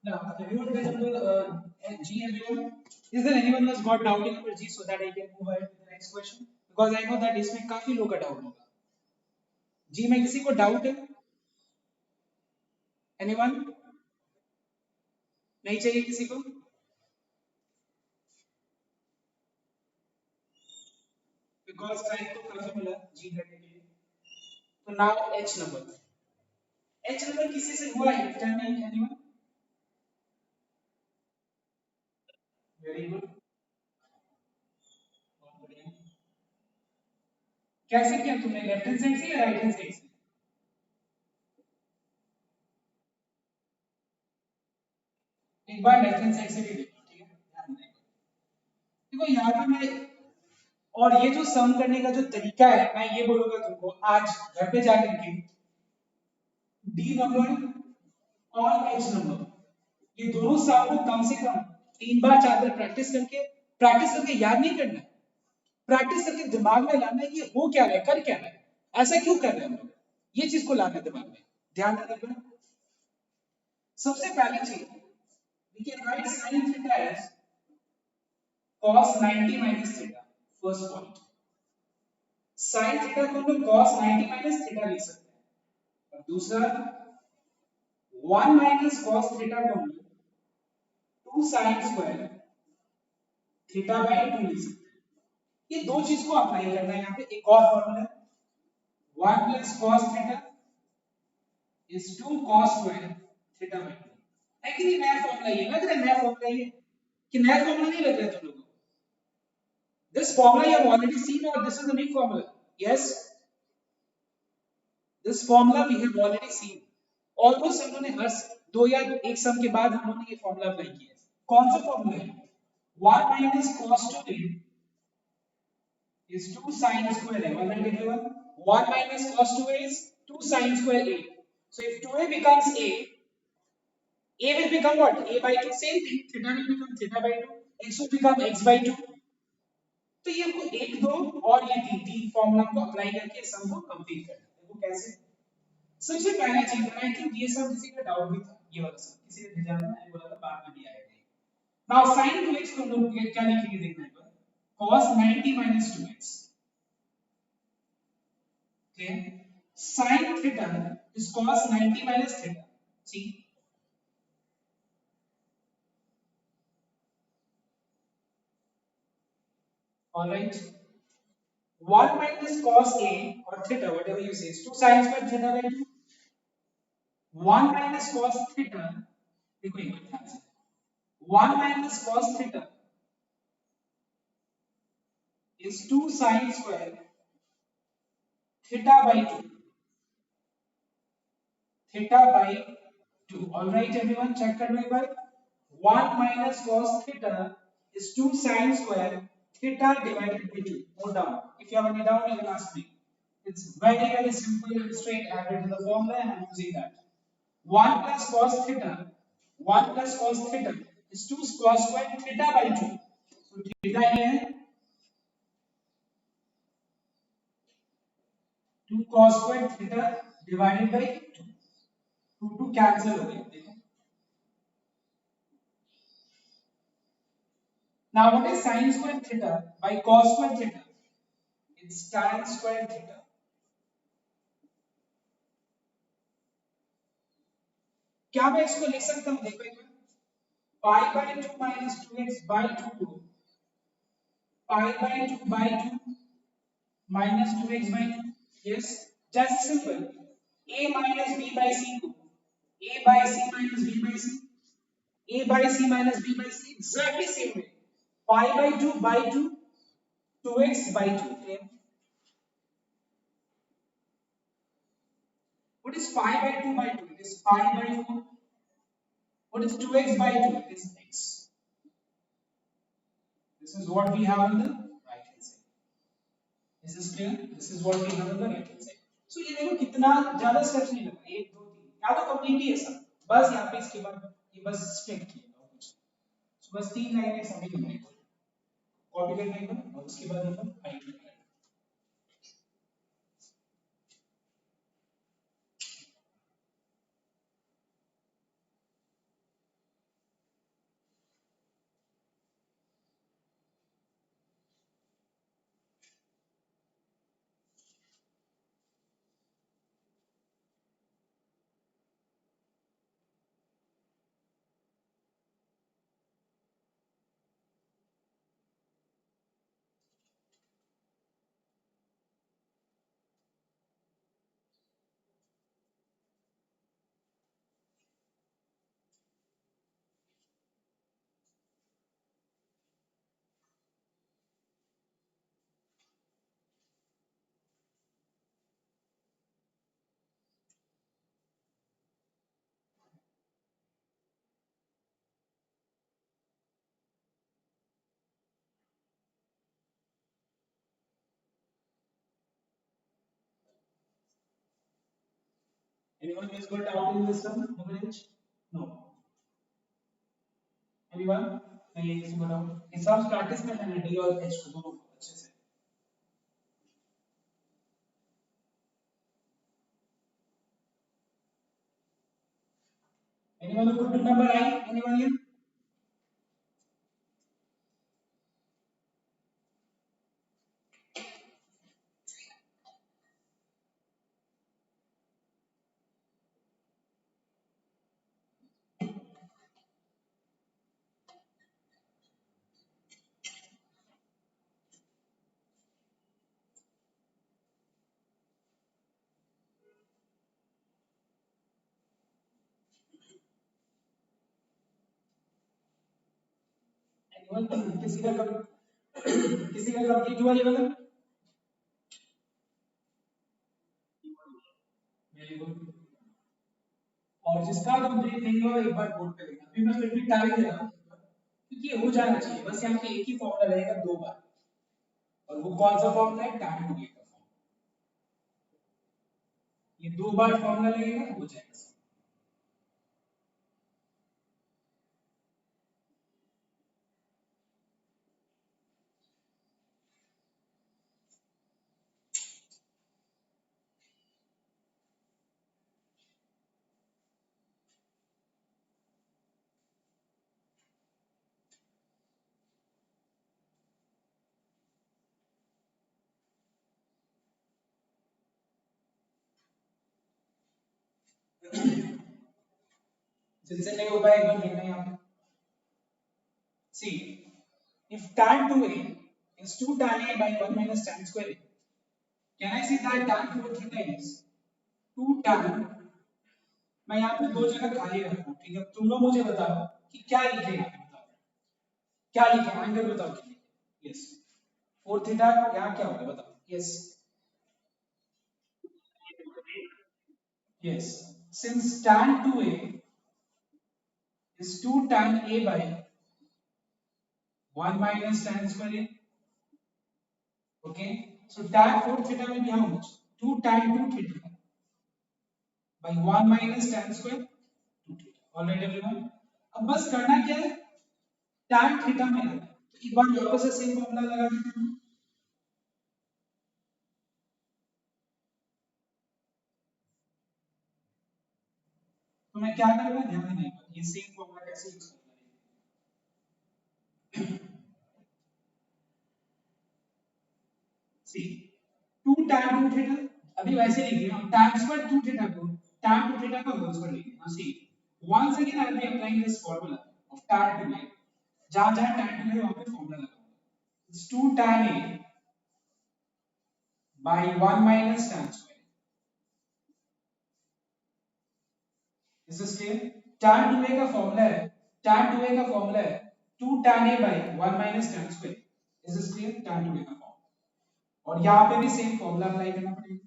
Now, everyone get number G, everyone. Is there anyone who has got doubt in number G so that I can move ahead to the next question? Because I know that इसमें काफी लोग का doubt होगा. G में किसी को doubt है? Anyone? नहीं चाहिए किसी को? Because time तो काफी मिला G करने के लिए. So now H number. H number किसी से हुआ है? Tell me anyone? Very good. बहुत बढ़िया. कैसे किया तुमने? लेफ्ट हैंड साइड से या राइट हैंड साइड से? एक बार लेफ्ट हैंड साइड से भी देखो, ठीक है? ध्यान देना. देखो यहाँ पे मैं और ये जो सम करने का जो तरीका है, मैं ये बोलूंगा तुमको आज घर पे जाकर के डी नंबर और एच नंबर ये दोनों सम को कम से कम 3 बार 4 बार प्रैक्टिस करके याद नहीं करना है. प्रैक्टिस करके दिमाग में लाना है कि हो क्या रहा है, कर क्या रहा है, ऐसा क्यों कर रहे हैं हम लोग. ये चीज को लाना है दिमाग में. ध्यान रखना. सबसे पहली चीज we can write sin theta as cos 90 minus theta. First point. sin theta को हम लोग cos 90 minus theta लिख सकते हैं. और दूसरा 1 minus cos theta को हम लोग 2 sin square theta by 2 लिख सकते हैं. ये दो चीज को अप्लाई करना है. यहाँ पे एक और फॉर्मूला है 1 plus cos theta is 2 cos square theta by 2. है कि नहीं? नया फॉर्मूला ये लग रहा है. नया फॉर्मूला ये कि नया फॉर्मूला नहीं लग रहा है तुम लोगों को. This formula you have already seen or this is a new formula? Yes. This formula we have already seen. Almost हम लोगों ने हर दो या एक सम के बाद हम लोगों ने ये फॉर्मूला अप्लाई किया है। कौन सा फॉर्मूला है? 1 minus cos 2a is 2 sin square a. Alright everyone, 1 minus cos 2a is 2 sin square a. So if 2a becomes a will become what? A by 2. Same thing, theta will become theta by 2, x will become x by 2. तो ये को एक दो और ये तीन formula को apply करके सम को कंप्लीट करना है। देखो कैसे। सबसे पहला चीज आई थिंक ये सब किसी का डाउट भी था, ये वाला सब किसी ने भेजा था, मैंने बोला था बाद में भी आएगा। नाउ sin 2x को हम लोग क्या लिखेंगे देखना एक बार, cos 90 minus 2x, okay, sin theta is cos 90 minus theta. See, all right, 1 minus cos a or theta, whatever you say, is 2 sin square theta by 2. 1 minus cos theta, देखो एक बार ध्यान से, 1 minus cos theta is 2 sin square theta by 2. Theta by 2. All right, everyone, check कर लो एक बार. 1 minus cos theta is 2 sin square theta divided by 2. Note down. If you have any doubt, you can ask me. It's very, very simple and straight. I have written the formula and I'm using that. 1 plus cos theta. 1 plus cos theta is 2 cos square theta by 2. So theta here है 2 cos square theta divided by 2. 2 cancel हो गया, देखो. Now what is sin square theta by cos square theta? It's tan square theta. क्या मैं इसको लिख सकता हूँ? देखो एक बार, pi by 2 minus 2x by 2 को pi by 2 by 2 minus 2x by 2. Yes, just simple. A minus b by c को a by c minus b by c, a by c minus b by c, exactly same way. Pi by 2 by 2 2x by 2. Okay? What is pi by 2 by 2? It is pi by 4. What is 2x by 2? It is x. This is what we have on the right hand side. This is clear? This is what we have on the right hand side. So ये देखो कितना ज्यादा steps नहीं लगा, 1 2 3 क्या तो complete ही है सब, बस यहाँ पे इसके बाद ये बस स्टेप किया कुछ, so बस 3 लाइनें सभी कंप्लीट कॉपी करना है और उसके बाद हम फाइल करना है. Anyone has got doubt in this one? No. Anyone? नहीं किसी को डाउट? हिसाब प्रैक्टिस में करना डी और एच को दोनों अच्छे से. Anyone who could remember I? Anyone here? Anyone? किसी का कंप्लीट हुआ ये वाला? Very good. और जिसका कंप्लीट नहीं हुआ एक बार बोर्ड पे लिखना। अभी मैं फिर भी टाइम दे रहा हूँ क्योंकि ये हो जाना चाहिए, बस यहाँ पे एक ही फॉर्मूला रहेगा दो बार, और वो कौन सा फॉर्मूला है, tan 2a का फॉर्मूला। ये दो बार फॉर्मूला लगेगा, हो जाएगा। जिनसे नहीं हो पाए एक बार लिखना यहाँ पे। See, if tan 2a is 2 tan a by 1 minus tan square a, can I say that tan 4 theta is 2 tan, मैं यहाँ पे दो जगह खाली रखूँ, ठीक है, तुम लोग मुझे बताओ कि क्या लिखे यहाँ पे, बताओ क्या लिखे, एंगल बताओ क्या लिखे। यस, 4 थीटा यहाँ क्या होगा बताओ। Yes yes, since tan 2a is 2 tan a by 1 minus tan square a, okay, so tan 4 theta will be how much, 2 tan 2 theta by 1 minus tan square 2 theta। Alright everyone, अब बस करना क्या है, tan theta में लगाना, तो एक बार वापस से सेम फॉर्मूला लगा देते हैं। तो मैं क्या करूंगा, ध्यान देना, ये सेम फॉर्मूला कैसे यूज करना है। सी 2 tan 2 थीटा, अभी वैसे लिखिए ना, tan स्क्वायर 2 थीटा को tan 2 थीटा का होल स्क्वायर लिखिए ना। सी once again I will be applying this formula of tan 2a, जहां जहां tan 2 है वहां पे फॉर्मूला लगाऊंगा। it's 2 tan a by 1 minus tan square, is this clear। tan 2a का फॉर्मूला है, tan 2a का फॉर्मूला है 2 tan a by 1 minus tan square, is this clear, tan 2a का फॉर्मूला, और यहां पे भी सेम फॉर्मूला अप्लाई करना पड़ेगा।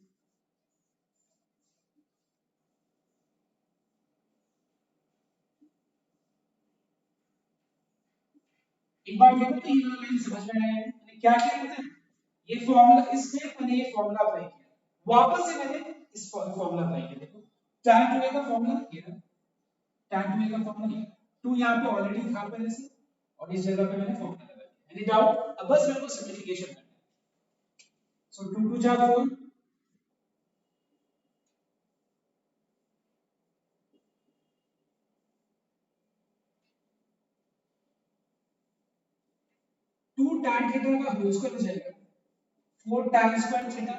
एक बार देखो तो ये वाला लाइन समझ में आया है, मैंने क्या किया पता है, ये फॉर्मूला, इसमें मैंने ये फॉर्मूला अप्लाई किया, वापस से मैंने इस फॉर्मूला अप्लाई किया। देखो tan 2a का फॉर्मूला ये है, tan 2a का फॉर्मूला ये, 2 यहां पे ऑलरेडी था पहले से, और इस जगह पे मैंने फॉर्मूला लगा दिया। एनी डाउट, अब बस मेरे को सिंपलीफिकेशन करना है। सो 2 2 जा 4, 2 tan थीटा का होल स्क्वायर हो जाएगा 4 tan स्क्वायर थीटा,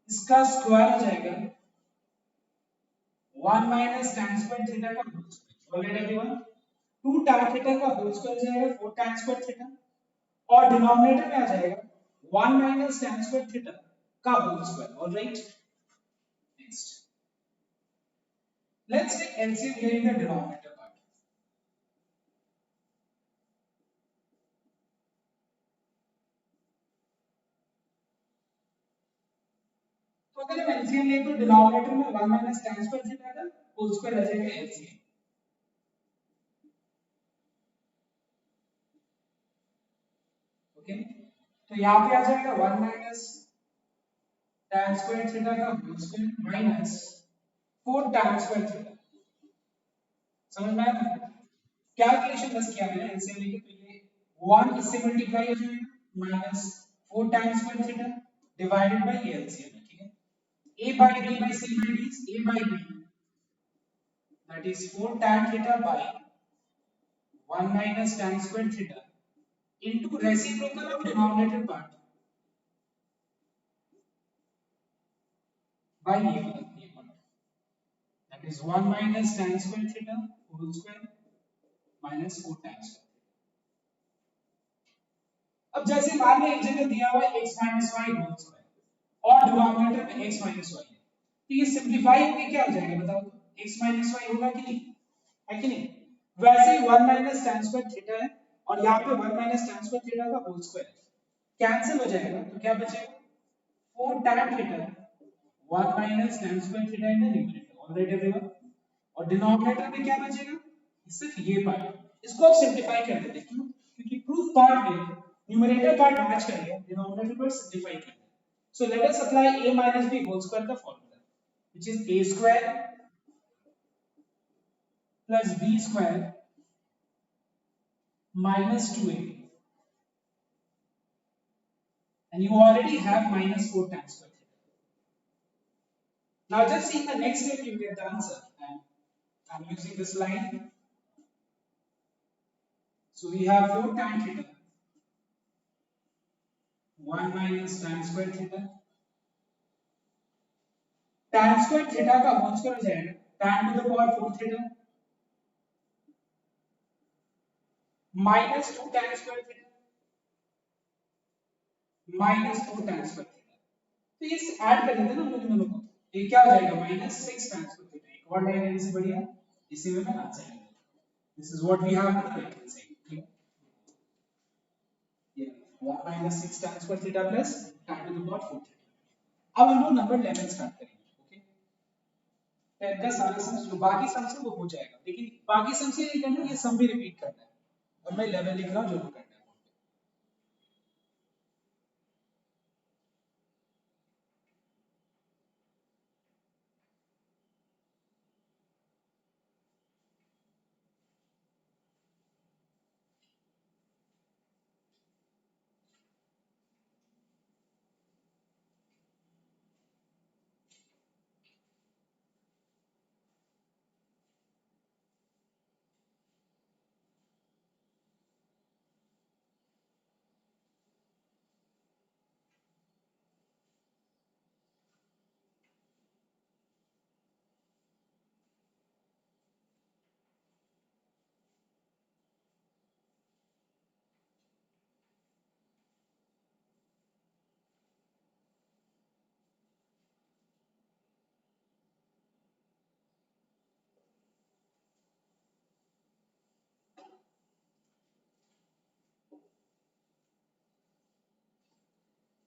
इसका स्क्वायर हो जाएगा 1 माइनस tan स्क्वायर थीटा का whole square. Already everyone, 2 tan theta का होल स्क्वायर हो जाएगा 4 tan स्क्वायर थीटा, और डिनोमिनेटर में आ जाएगा 1 माइनस tan स्क्वायर थीटा का whole square. Alright, next let's take LCM here in the denominator part. तो अगर हम एलसीएम लें तो डिनोमिनेटर में 1 माइनस tan स्क्वायर थीटा का होल स्क्वायर आ जाएगा एलसीएम। ओके, तो यहां पे आ जाएगा 1 माइनस tan स्क्वायर थीटा का whole square minus 4 tan square theta. समझ में आया, कैलकुलेशन बस किया मैंने एलसीएम लेके, तो ये 1 इससे मल्टीप्लाई हो जाएगा minus 4 tan square theta divided by LCM, ठीक है, a by b by c by d is a by b, that is 4 tan theta by 1 minus tan square theta into reciprocal of denominator part by a part, that is 1 minus tan square theta whole square minus 4 tan square। अब जैसे मान लो एक जगह दिया हुआ है x minus y whole square और denominator में x minus y है, तो ये सिंपलीफाई होके क्या हो जाएगा बताओ, x minus y होगा कि नहीं, है कि नहीं। वैसे ही 1 minus tan square theta है, और यहाँ पे 1 minus tan square theta का whole square है, कैंसिल हो जाएगा, तो क्या बचेगा 4 tan theta 1 minus tan square theta in the numerator। Alright everyone. और डिनोमिनेटर में क्या बचेगा, सिर्फ ये पार्ट। इसको आप सिंप्लीफाई कर देते, क्यों, क्योंकि प्रूफ पार्ट में न्यूमरेटर पार्ट मैच कर गया, डिनोमिनेटर पार्ट सिंप्लीफाई कर दिया। So let us apply a minus b whole square का formula, which is a square plus b square minus 2a, and you already have minus 4 tan square theta. Now just see in the next step you get the answer, and I'm using this line. So we have 4 tan theta, 1 minus tan square theta. Tan square theta का whole square हो जाएगा tan to the power 4 theta minus 2 tan square theta minus 4 tan square theta. तो ये add कर देते हैं ना हम लोग इन दोनों को, ये क्या हो जाएगा minus 6 tan square theta। एक और डायरेक्शन से बढ़िया इसी में मैं आंसर लिखूंगा। This is what we have on the right hand side. Clear? Yeah, 1 minus 6 tan square theta plus tan to the power 4 theta. अब हम लोग नंबर 11 स्टार्ट करेंगे। ओके, 10 का सारे सम्स जो बाकी सम्स है वो हो जाएगा, लेकिन बाकी सम से नहीं करना, ये सम भी रिपीट करना है, और मैं 11 लिख रहा हूं जो भी करना है।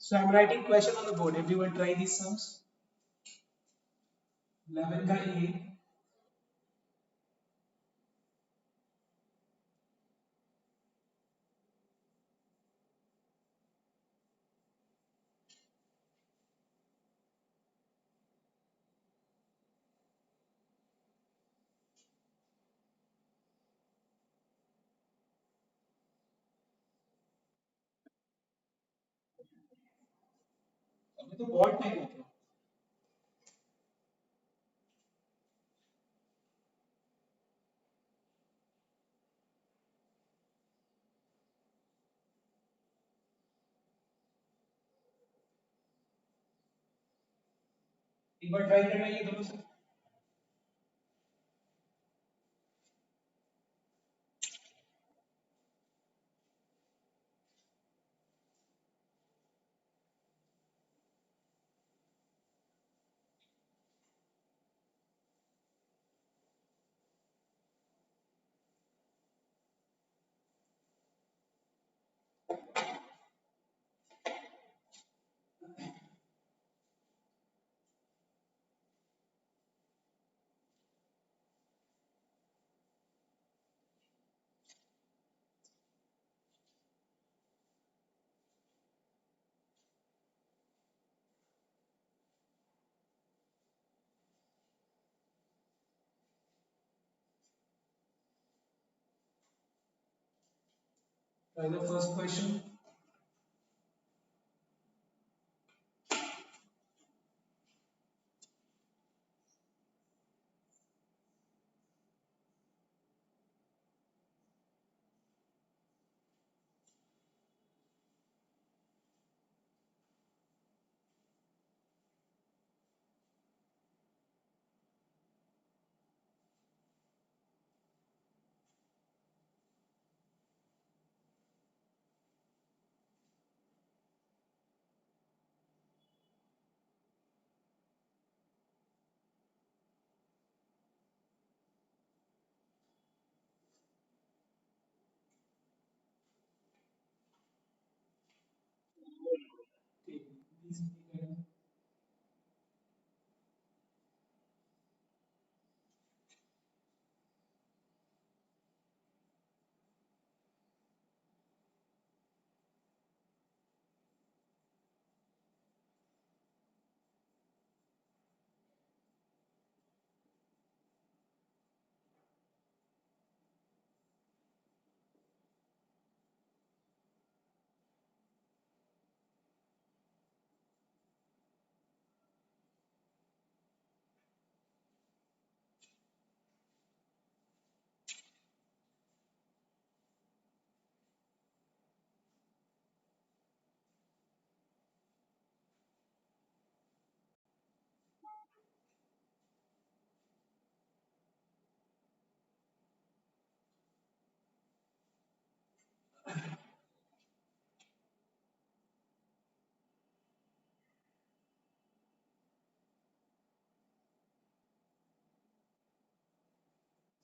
So I'm writing question on the board. Everyone try these sums. 11 का a, अभी तो बहुत टाइम हो गया। एक बार ट्राई करना ये दोनों से। Try the first question.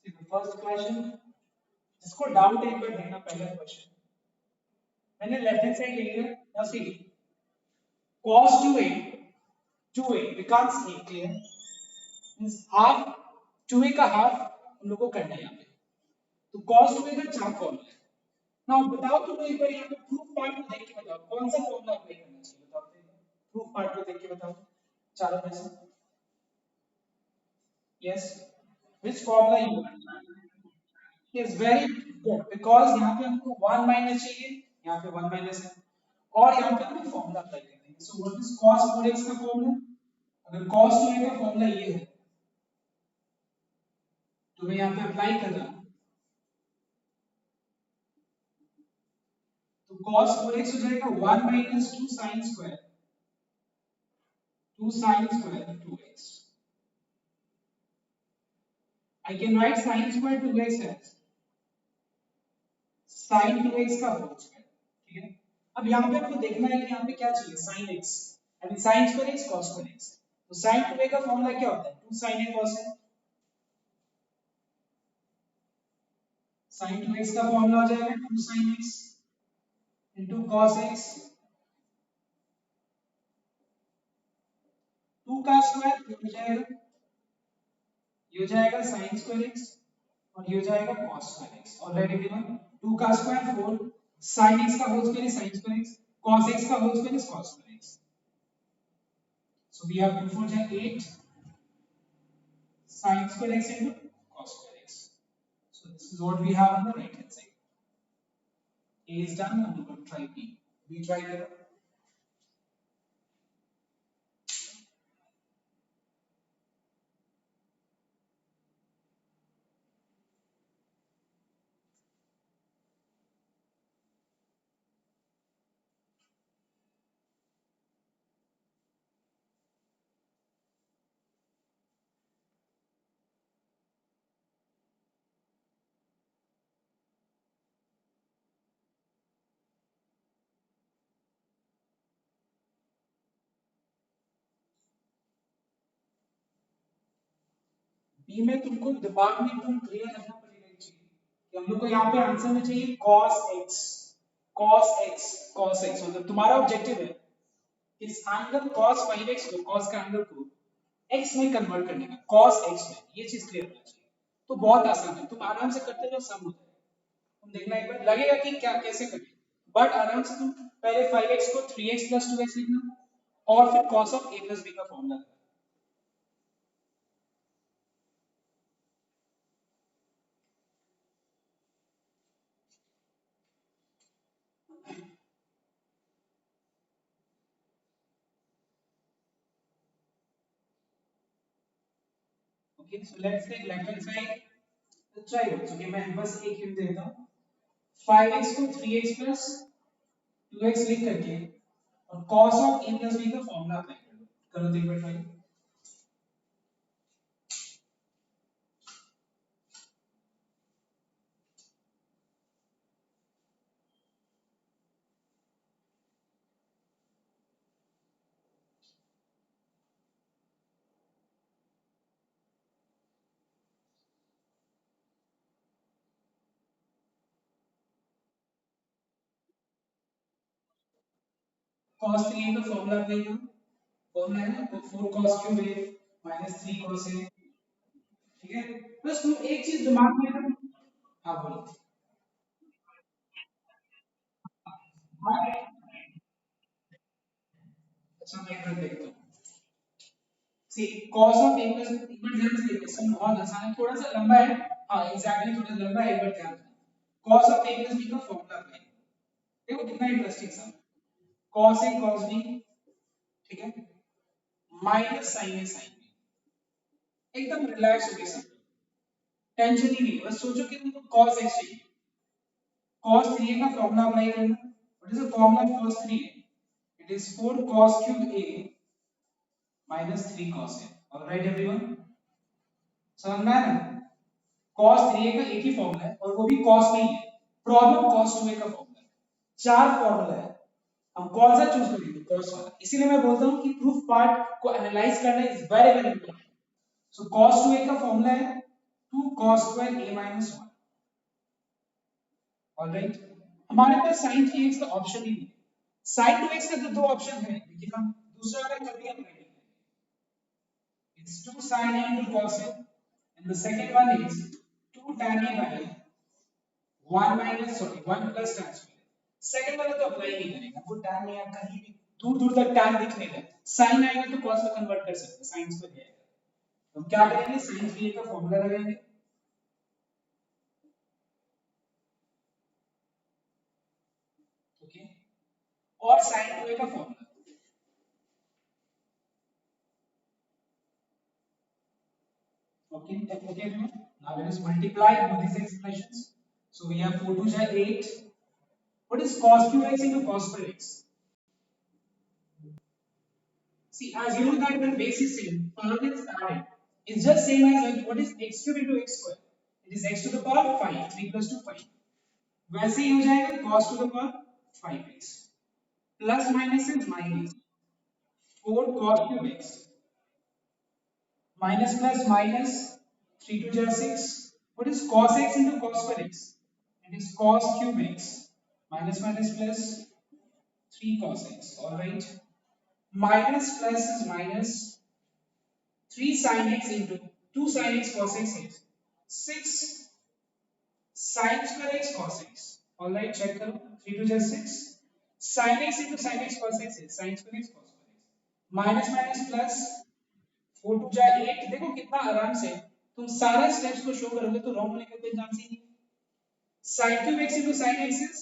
See the first question, जिसको डाउट एक बार देखना पहला क्वेश्चन मैंने लेफ्ट हैंड साइड ले लिया. Now see cos 2a 2a becomes a clear means half 2a का हाफ हम लोग को करना है यहाँ पे. तो cos 2a का चार फॉर्मूला है. नाउ बताओ तुम एक बार यहाँ पे प्रूफ पार्ट को देख के बताओ कौन सा फॉर्मूला अप्लाई करना चाहिए. बताओ प्रूफ पार्ट को देख के बताओ चारों में से. Yes which formula you want. is very good because यहाँ पे हमको 1 माइनस चाहिए, यहाँ पे 1 माइनस है और यहाँ पे हमको फॉर्मूला अप्लाई करना है. So what is cos 4x का फॉर्मूला. अगर cos 2a का फॉर्मूला ये है तो मैं यहाँ पे अप्लाई कर रहा हूँ. तो cos 4x हो जाएगा 1 minus 2 sin square 2 sin square 2x. I can write sin square 2x as sin 2x का होल स्क्वायर. ठीक है. अब यहाँ पे आपको देखना है कि यहाँ पे क्या चाहिए sin x यानी sin square x cos square x. तो sin 2a का फॉर्मूला क्या होता है 2 sin a cos a. sin 2x का फॉर्मूला हो जाएगा 2 sin x into cos x 2 का स्क्वायर ये हो जाएगा, ये हो जाएगा sin स्क्वायर x और ये हो जाएगा cos square x. Already given 2 का स्क्वायर 4 sin x का whole square is sin square x cos x का whole square is cos square x. So we have 2 4 8 sin square x into cos square x. So this is what we have on the right hand side. A is done and we will try B. B try करो. B में तुमको दिमाग में एकदम clear रखना पड़ेगा ये चीज कि हम लोग को यहाँ पे आंसर में चाहिए cos x cos x cos x. मतलब तुम्हारा ऑब्जेक्टिव है इस एंगल cos 5x को cos का एंगल को x में कन्वर्ट करने का cos x में. ये चीज क्लियर होना चाहिए. तो बहुत आसान है, तुम आराम से करते जाओ सब हो जाएगा. तुम देखना एक बार लगेगा कि क्या कैसे करें बट आराम से तुम पहले 5x को 3x plus 2x लिखना और फिर cos of a plus b का formula. Okay, so let's take left hand side. Let's try it. Okay, मैं बस एक हिंट देता हूँ. 5x को 3x plus 2x लिख करके और cos of a plus b का फॉर्मूला अप्लाई कर दो. करो तो एक बार ट्राई. cos 3a का फॉर्मूला अप्लाई करो. फॉर्मूला है ना तो 4 cos cube a minus 3 cos a. ठीक है. बस तुम एक चीज दिमाग में रखो. हाँ बोलो. हाँ, अच्छा मैं एक बार देखता हूँ. सी cos of a plus एक बार ध्यान से देखो. सम बहुत आसान है, थोड़ा सा लंबा है. हाँ एग्जैक्टली थोड़ा लंबा है, एक बार ध्यान रखना. cos of a plus b का फॉर्मूला अप्लाई करो. देखो कितना interesting sum. cos a cos b. ठीक है. Minus sin a sin b. एकदम रिलैक्स हो गए सब. टेंशन ही नहीं. बस सोचो कि तुमको cos x चाहिए. cos 3a का फॉर्मूला अप्लाई करना. What is the formula of cos 3a? It is 4 cos cube a minus 3 cos a. Alright everyone, समझ में आया ना. cos 3a का एक ही फॉर्मूला है और वो भी cos नहीं है. प्रॉब्लम cos 2a का फॉर्मूला है. चार फॉर्मूला है, हम कौन सा चूज करेंगे? कॉस वाला। इसीलिए मैं बोलता हूं कि प्रूफ पार्ट को एनालाइज करना is very very important. So cos 2a का फॉर्मूला है 2 cos square a minus 1। Alright, हमारे पास sin 3x का ऑप्शन ही नहीं है। sin 2x का जो दो ऑप्शन है, लेकिन हम दूसरा वाला कर दिया, it's 2 sin a into cos a, and the second one is 2 tan a by 1 minus, sorry, 1 plus tan square। Second वाला तो अप्लाई नहीं करेगा, वो tan नहीं, आप कहीं भी दूर दूर तक tan दिख नहीं रहा, sin आएगा तो cos में कन्वर्ट कर सकते हैं, sin स्क्वायर आएगा। तो क्या करेंगे, sin 3a का फॉर्मूला लगाएंगे, ओके, और sin 2a का formula, okay, okay everyone, now let us multiply both these expressions। So we have 4 2 is 8। What is cos cube x into cos square x? See, as you know that when base is same, power gets added, it's just same as like what is x cube into x square, it is x to the power 5, 3 plus 2 5। वैसे ही हो जाएगा cos to the power 5x plus minus is minus 4 cos cube x minus plus minus 3 to just 6। What is cos x into cos square x? It is cos cube x minus minus plus 3 cos x, all right, minus plus is minus 3 sin x into 2 sin x cos x is 6 sin square x cos x, all right, check करो, 3 to just 6 sin x into sin x cos x is sin square x cos square x minus minus plus 4 to जा 8। देखो कितना आराम से तुम सारे steps को show करोगे तो रॉन्ग होने का कोई चांस ही नहीं। sin cube x into sin x is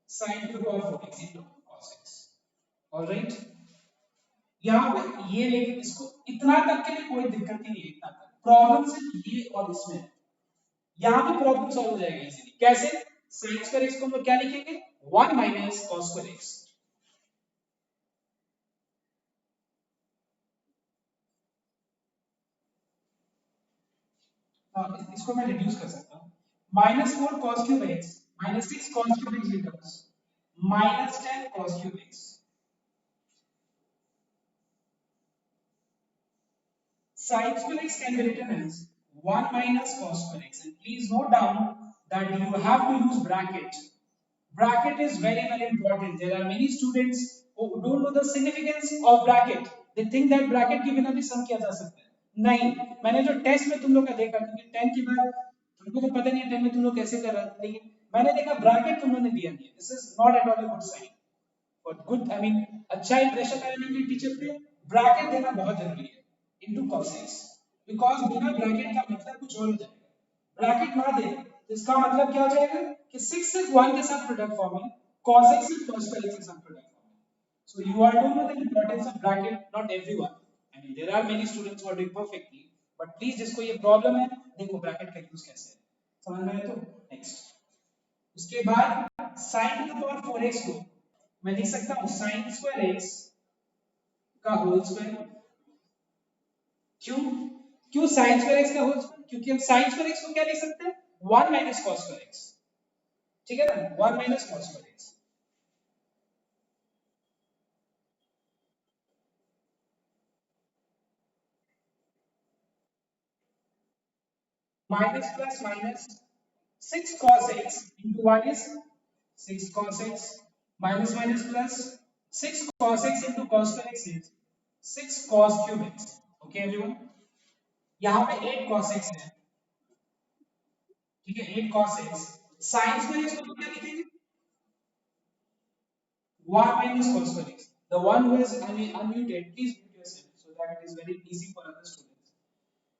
sin cube of 4x into cos x, all right। यहाँ पे ये, लेकिन इसको इतना तक के लिए कोई दिक्कत ही नहीं है, इतना तक प्रॉब्लम सिर्फ ये और इसमें, यहाँ पे प्रॉब्लम सॉल्व हो जाएगा इजीली। कैसे? sin स्क्वायर x को हम लोग क्या लिखेंगे, 1 minus cos स्क्वायर x। इसको मैं रिड्यूस कर सकता हूँ, -4 cos cube x -6 cos cube x becomes -10 cos cube x। sin square x can be written as 1 minus cos square x, and please note down that you have to use bracket। Bracket is very very important। There are many students who don't know the significance of bracket, they think that bracket के बिना भी सम किया जा सकता है। नहीं, मैंने जो टेस्ट में तुम लोग का देखा, क्योंकि 10 के बाद तुमको तो पता नहीं है 10 में तुम लोग कैसे कर रहे थे, लेकिन मैंने देखा ब्रैकेट तुम लोगों ने दिया नहीं है। This is not at all a good sign और गुड, आई मीन अच्छा इंप्रेशन लाने के लिए टीचर पे ब्रैकेट देना बहुत जरूरी है इनटू cos x, बिकॉज़ बिना ब्रैकेट का मतलब कुछ और हो जाएगा। ब्रैकेट ना दे तो इसका मतलब क्या हो जाएगा कि 6 सिर्फ 1 के साथ प्रोडक्ट फॉर्म है, cos x सिर्फ cos square x के साथ प्रोडक्ट फॉर्म है। So you are to know the importance of bracket, not everyone, I mean there are many students who are doing perfectly, but please जिसको ये problem है देखो bracket का use कैसे है, समझ में आया? तो नेक्स्ट, उसके बाद sin to the power 4x को मैं लिख सकता हूं sin स्क्वायर x का होल स्क्वायर। क्यों? क्यों sin स्क्वायर x का होल स्क्वायर? क्योंकि हम sin स्क्वायर x को क्या लिख सकते हैं, 1 minus cos स्क्वायर x, ठीक है ना, 1 minus cos square x minus plus minus 6 cos x into 1 is 6 cos x minus minus plus 6 cos x into cos square x is 6 cos cube x, okay everyone. यहाँ पे 8 cos x है, ठीक है, 8 cos x sin square x को क्या लिखेंगे, 1 minus cos square x। The one who is unmuted, please mute yourself so that it is very easy for other students।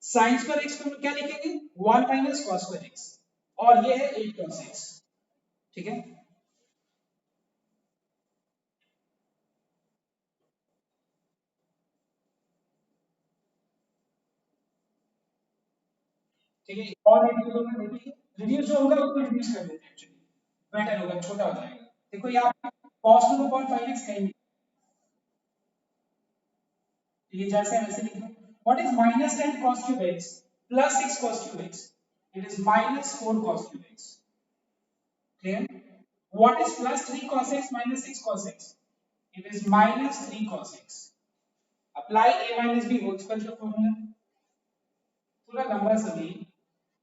sin square x को क्या लिखेंगे, 1 minus cos square x, और ये है 8 cos x, ठीक है। ठीक है, और रिड्यूस होगा, रिड्यूस जो होगा उसको रिड्यूस कर देते हैं, एक्चुअली बेटर होगा, छोटा हो जाएगा। देखो यहाँ cos to the power 5x कहेंगे, ये जैसे है वैसे लिख दो। What is -10 cos cube x plus 6 cos cube x, it is -4 cos cube x, clear. What is plus 3 cos x minus 6 cos x? It is minus 3 cos x. Apply a minus b whole square का formula. पूरा numbers again,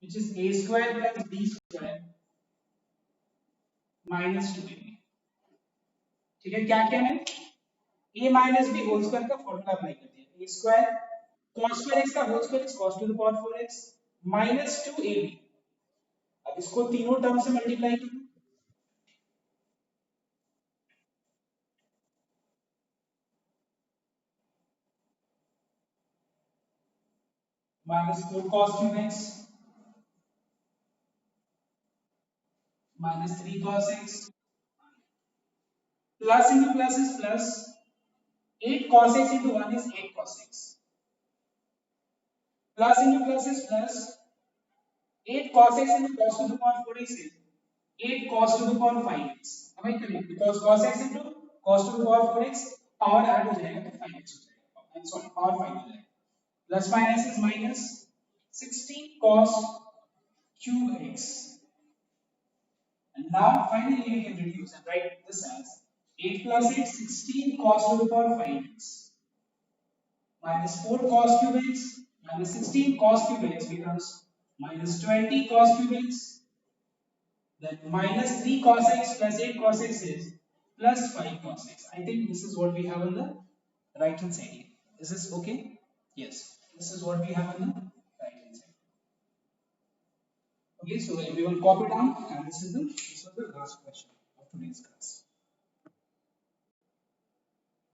which is a square plus b square minus 2ab. ठीक है, क्या क्या है? a minus b whole square का formula apply कर दिया. A square cos square x का whole square is cos to the power 4x minus 2ab. अब इसको तीनों टर्म से मल्टीप्लाई करो. minus 4 cos cube x minus 3 cos x plus into plus is plus 8 cos x into 1 is 8 cos x plus into plus is plus 8 cos x into cos to the power 4x is 8 cos to the power 5x. am I correct? Because cos x into cos to the power 4x power add हो जाएगा तो 5x हो जाएगा. I'm sorry, power 5 हो जाएगा. Plus minus is minus 16 cos cube x. And now finally we can reduce and write this as 8 plus 8 16 cos to the power 5x minus 4 cos cube x minus 16 cos cube x becomes minus 20 cos cube x. Then minus 3 cos x plus 8 cos x is plus 5 cos x. I think this is what we have on the right hand side. Is this okay? Yes. This is what we have on the right hand side. Okay, so everyone copy down, and this was the last question of today's class.